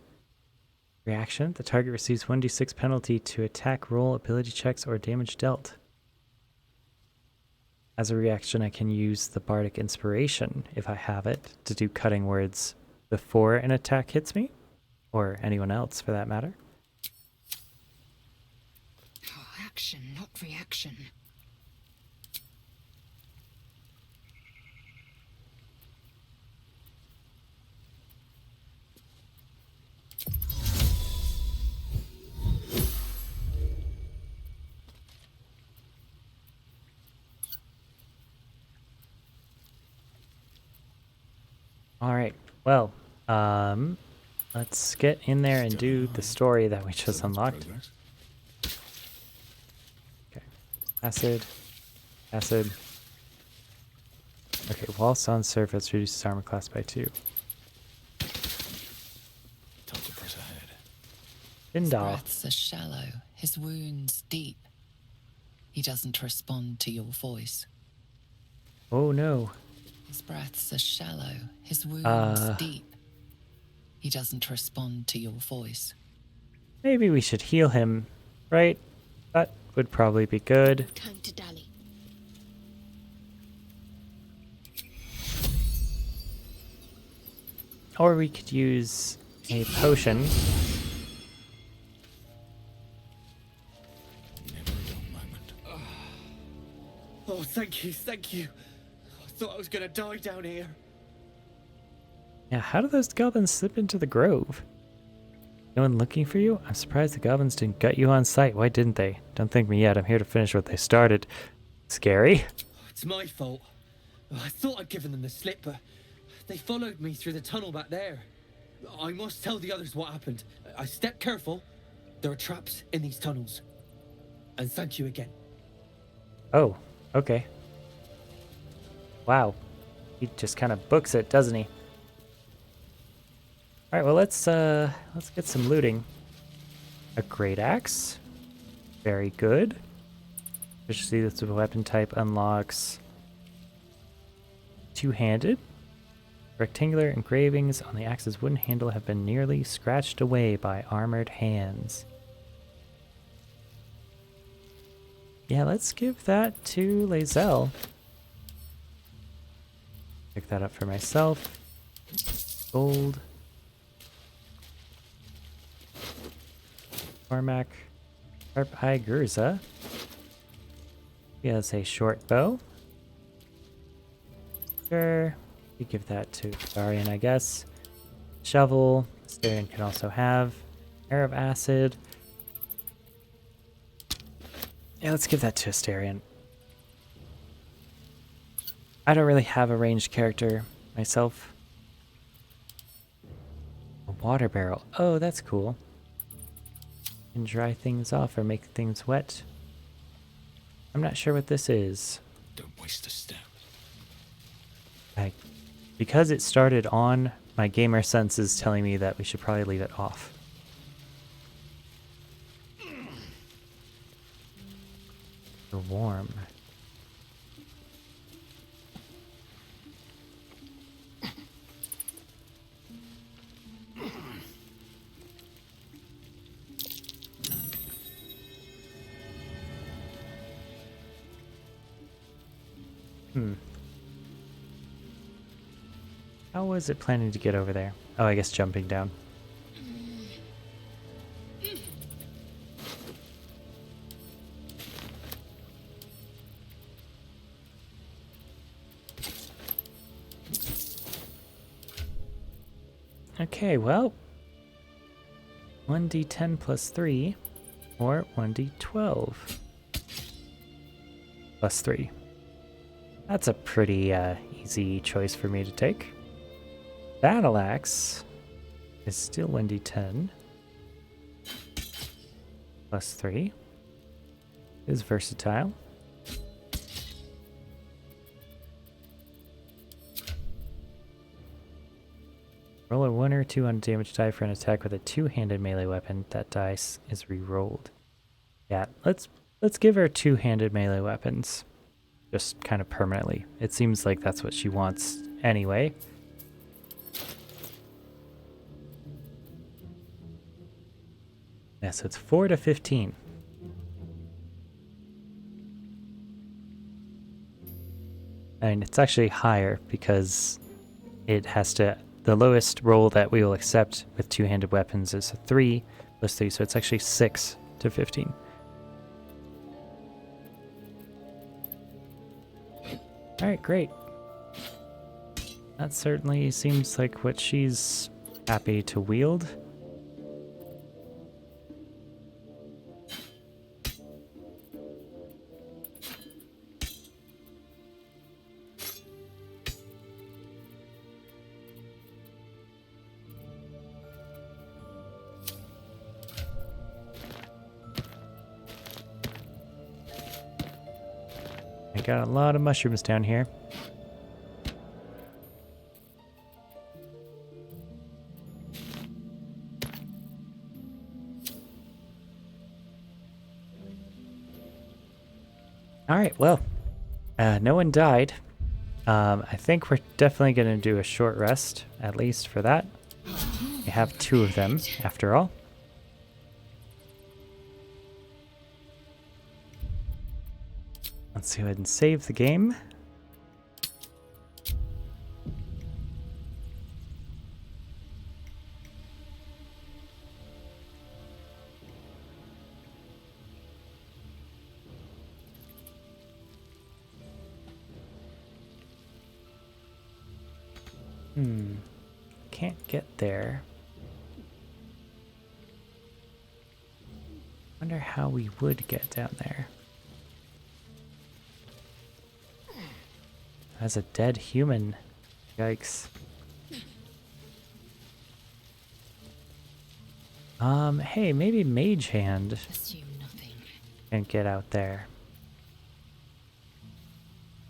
Reaction. The target receives 1d6 penalty to attack roll, ability checks, or damage dealt. As a reaction, I can use the Bardic Inspiration, if I have it, to do cutting words before an attack hits me, or anyone else for that matter. Oh, action, not reaction. All right. Well, let's get in there and do the story that we just unlocked. Okay. Acid. Acid. Okay, whilst on surface, reduces armor class by 2. Time to press ahead. His Bindal. breaths are shallow, his wounds deep. He doesn't respond to your voice. Oh no. His breaths are shallow, his wounds deep. He doesn't respond to your voice. Maybe we should heal him, right? That would probably be good. Time to dally. Or we could use a potion. Never a dull moment. Oh, thank you, thank you. I thought I was gonna die down here. Yeah, how did those goblins slip into the grove? No one looking for you? I'm surprised the goblins didn't gut you on sight. Why didn't they? Don't thank me yet. I'm here to finish what they started. Scary. It's my fault. I thought I'd given them the slip, but they followed me through the tunnel back there. I must tell the others what happened. I stepped careful. There are traps in these tunnels. And thank you again. Oh, okay. Wow. He just kind of books it, doesn't he? Alright, well let's get some looting. A great axe. Very good. Efficiency, that's a weapon type, unlocks two-handed. Rectangular engravings on the axe's wooden handle have been nearly scratched away by armored hands. Yeah, let's give that to Lae'zel. Pick that up for myself. Gold. Cormac. Sharp Eye Gurza. He has a short bow. Sure. We give that to Darian, I guess. Shovel. Astarion can also have. Air of Acid. Yeah, let's give that to Astarion. I don't really have a ranged character myself. A water barrel. Oh, that's cool. Can dry things off or make things wet. I'm not sure what this is. Don't waste a step. Because it started on, my gamer sense is telling me that we should probably leave it off. You're warm. How was it planning to get over there? Oh, I guess jumping down. Okay, well, 1d10 plus 3, or 1d12 plus 3. That's a pretty easy choice for me to take. Battle Axe is still 1d10 plus 3. Is versatile. Roll a 1 or 2 on a damage die for an attack with a two-handed melee weapon. That dice is re-rolled. Yeah, let's give her two-handed melee weapons. Just kind of permanently. It seems like that's what she wants anyway. Yeah, so it's 4 to 15. I mean, it's actually higher because it has to... the lowest roll that we will accept with two-handed weapons is a 3 plus 3, so it's actually 6 to 15. Alright, great. That certainly seems like what she's happy to wield. I got a lot of mushrooms down here. Alright, well, no one died. I think we're definitely going to do a short rest, at least for that. We have 2 of them, after all. Let's go ahead and save the game. Can't get there. Wonder how we would get down there. As a dead human. Yikes. Hey, maybe Mage Hand can get out there.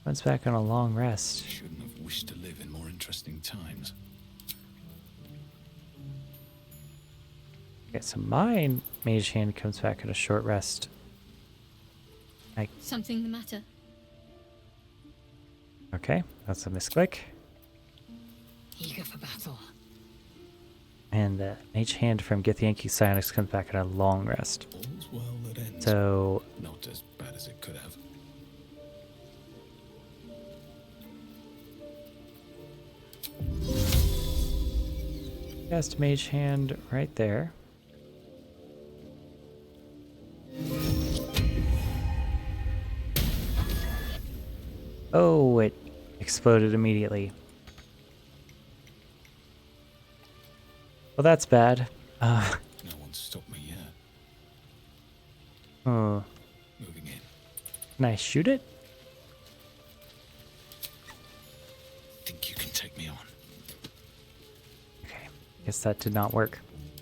One's back on a long rest. Shouldn't have wished to live in more interesting times. Okay, so my Mage Hand comes back at a short rest. Something the matter? Okay, that's a misclick. Eager for battle. And the Mage Hand from Githyanki Psionics comes back at a long rest. All's well that ends. So Not as bad as it could have. cast Mage Hand right there. Oh, it exploded immediately. Well, that's bad. No one's stopped me yet. Oh. Moving in. Can I shoot it? Think you can take me on? Okay. Guess that did not work.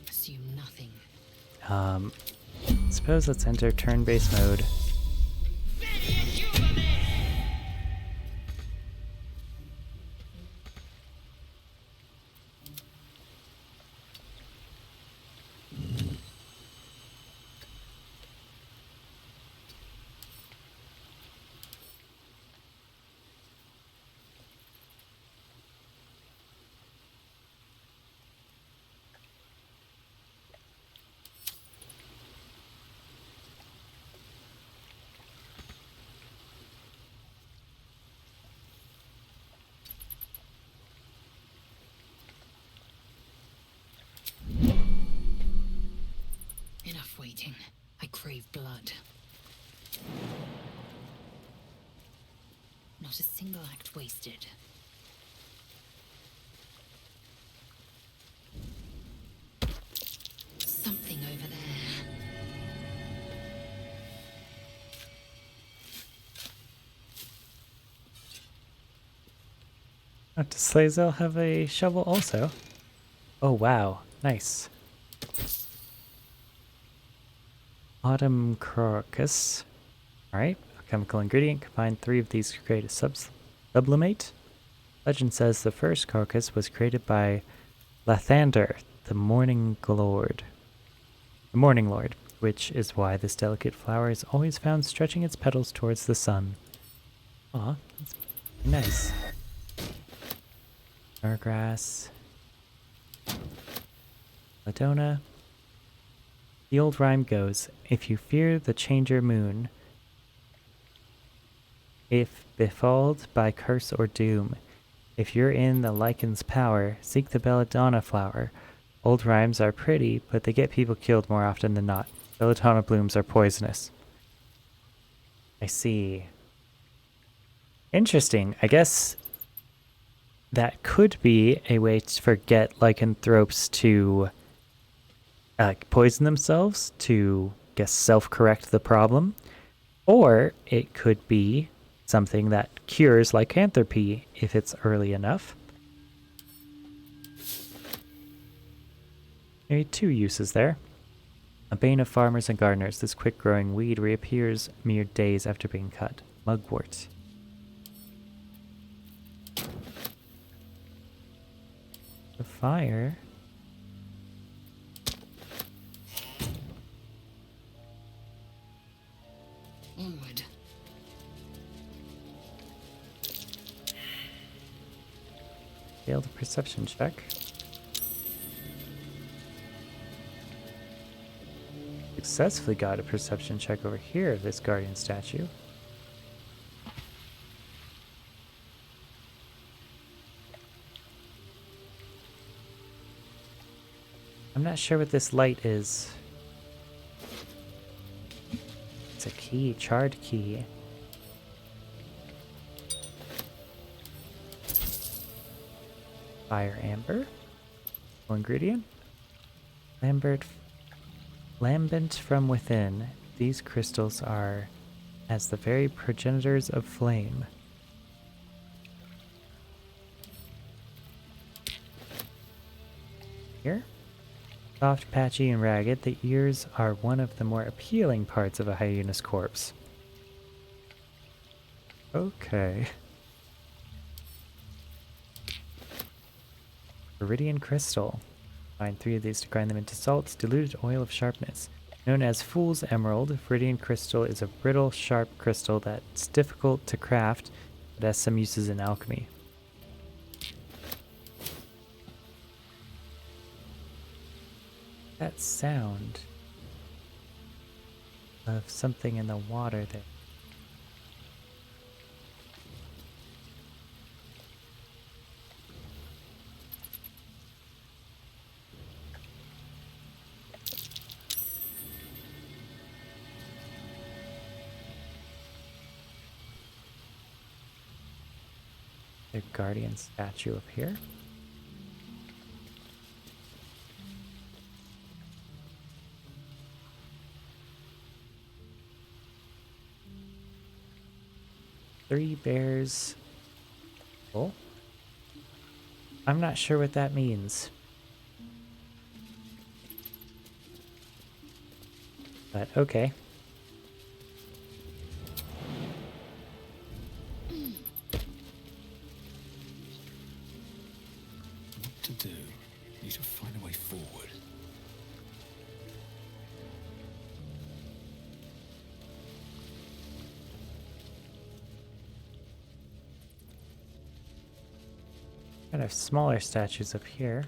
Assume nothing. Suppose let's enter turn-based mode. Enough waiting. I crave blood. Not a single act wasted. Something over there. Oh, does Slazel have a shovel also? Oh wow, nice. Autumn crocus. Alright, a chemical ingredient. Combine 3 of these to create a sublimate. Legend says the first crocus was created by Lathander, the Morning Lord. The Morning Lord, which is why this delicate flower is always found stretching its petals towards the sun. Aw, that's nice. Grass. Ladonna. The old rhyme goes, if you fear the changer moon, if befalled by curse or doom, If you're in the lichen's power, seek the belladonna flower. Old rhymes are pretty, but they get people killed more often than not. Belladonna blooms are poisonous. I see. Interesting. I guess that could be a way to forget lycanthropes to poison themselves to, guess, self-correct the problem. Or it could be something that cures lycanthropy if it's early enough. Maybe two uses there. A bane of farmers and gardeners, this quick-growing weed reappears mere days after being cut. Mugwort. The fire. Onward. Failed a perception check. Successfully got a perception check over here of this guardian statue. I'm not sure what this light is. It's a key, charred key. Fire amber. Ingredient. Lambent from within. These crystals are as the very progenitors of flame. Here. Soft, patchy, and ragged, the ears are one of the more appealing parts of a hyena's corpse. Okay. Viridian crystal. Find 3 of these to grind them into salts, diluted oil of sharpness. Known as Fool's Emerald, Viridian crystal is a brittle, sharp crystal that's difficult to craft, but has some uses in alchemy. That sound of something in the water there. The guardian statue up here. Three bears. Oh. I'm not sure what that means. But okay. What to do? Need to find a way forward. Kind of smaller statues up here.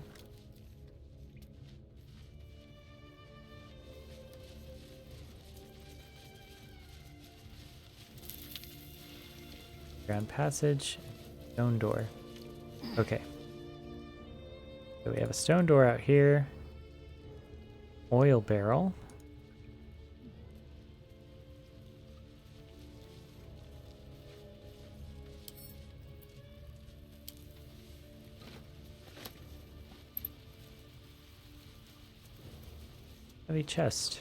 Ground passage, stone door. Okay. So we have a stone door out here. Oil barrel. Heavy chest.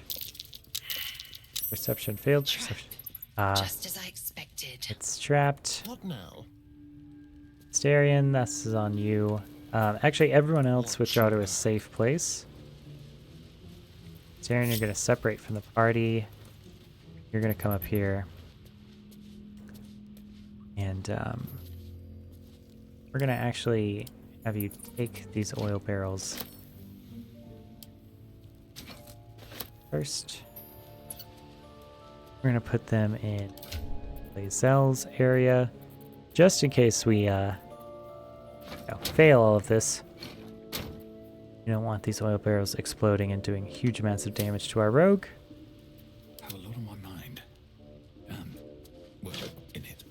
Perception failed. Perception. Just as I expected. It's trapped. What now? Starion, this is on you. Actually, everyone else withdraw to a safe place. Starion, you're going to separate from the party. You're going to come up here. And we're going to actually have you take these oil barrels first. We're going to put them in Lazelle's area, just in case we fail all of this. You don't want these oil barrels exploding and doing huge amounts of damage to our rogue. Have a lot on my mind. Well, in it.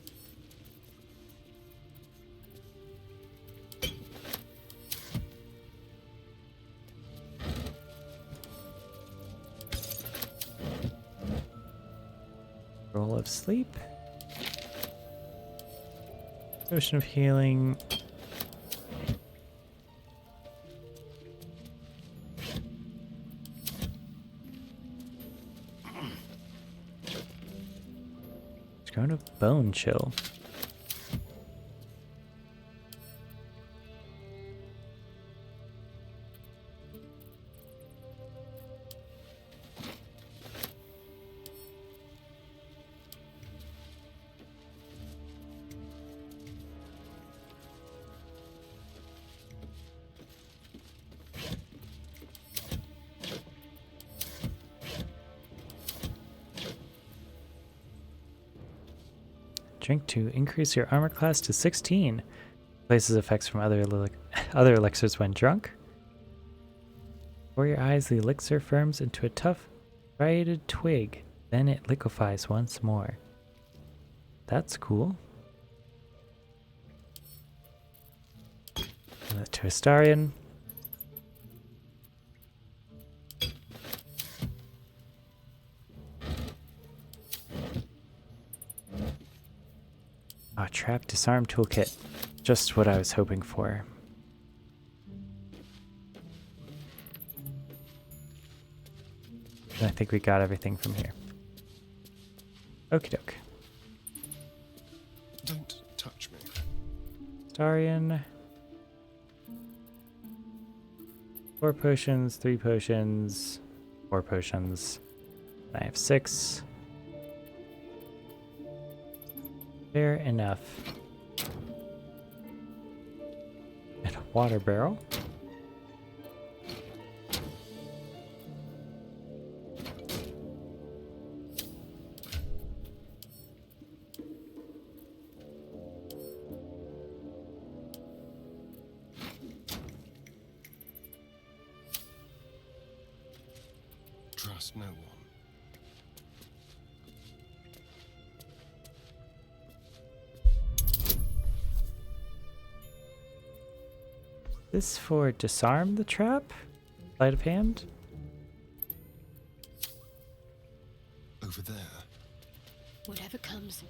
Roll of sleep. Potion of healing. Let's go to bone chill. Drink to increase your armor class to 16. Places effects from other elixirs when drunk. Before your eyes, the elixir firms into a tough, striated twig. Then it liquefies once more. That's cool. And that to Astarion. Ah, trap disarm toolkit. Just what I was hoping for. And I think we got everything from here. Okie doke. Don't touch me. Starion. 4 potions, 3 potions, 4 potions. I have 6. Fair enough. And a water barrel. Trust no one. This for disarm the trap? Sleight of hand? Over there. Whatever comes,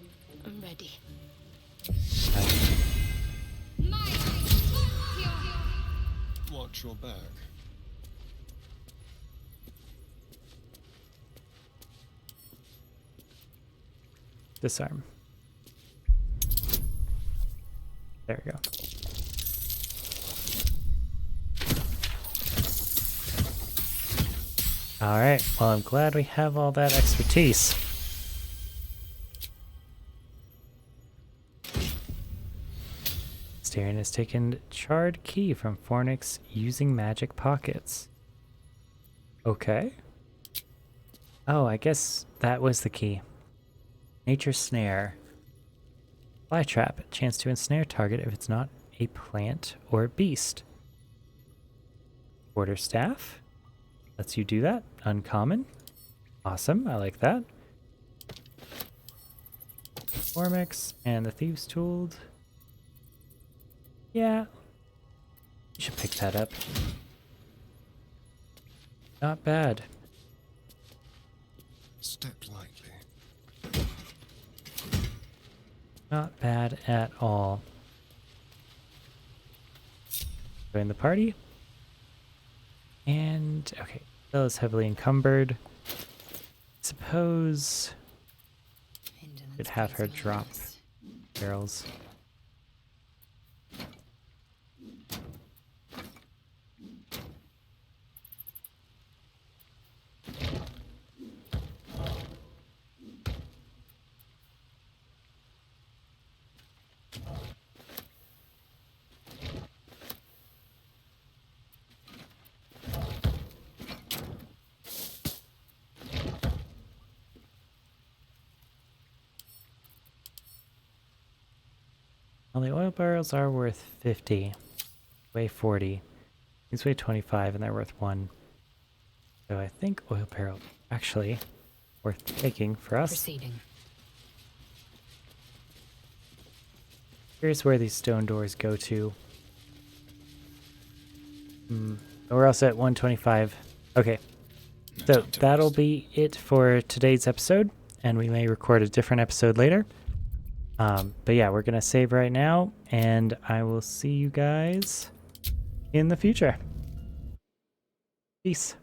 I'm ready. Watch your back. Disarm. There we go. Alright, well I'm glad we have all that expertise. Astarion has taken charred key from Fornix using magic pockets. Okay. Oh, I guess that was the key. Nature snare. Fly trap. Chance to ensnare target if it's not a plant or a beast. Quarterstaff. Lets you do that. Uncommon. Awesome. I like that. Formix and the Thieves' Tool. Yeah. You should pick that up. Not bad. Step lightly. Not bad at all. Join the party. And, okay, Bill is heavily encumbered. Suppose could have her drop barrels. Well, the oil barrels are worth 50. Weigh 40. These weigh 25 and they're worth 1. So I think oil barrel actually worth taking for us. Proceeding. Here's where these stone doors go to. We're also at 125. Okay. So that'll be it for today's episode. and we may record a different episode later. But yeah, we're going to save right now, and I will see you guys in the future. Peace.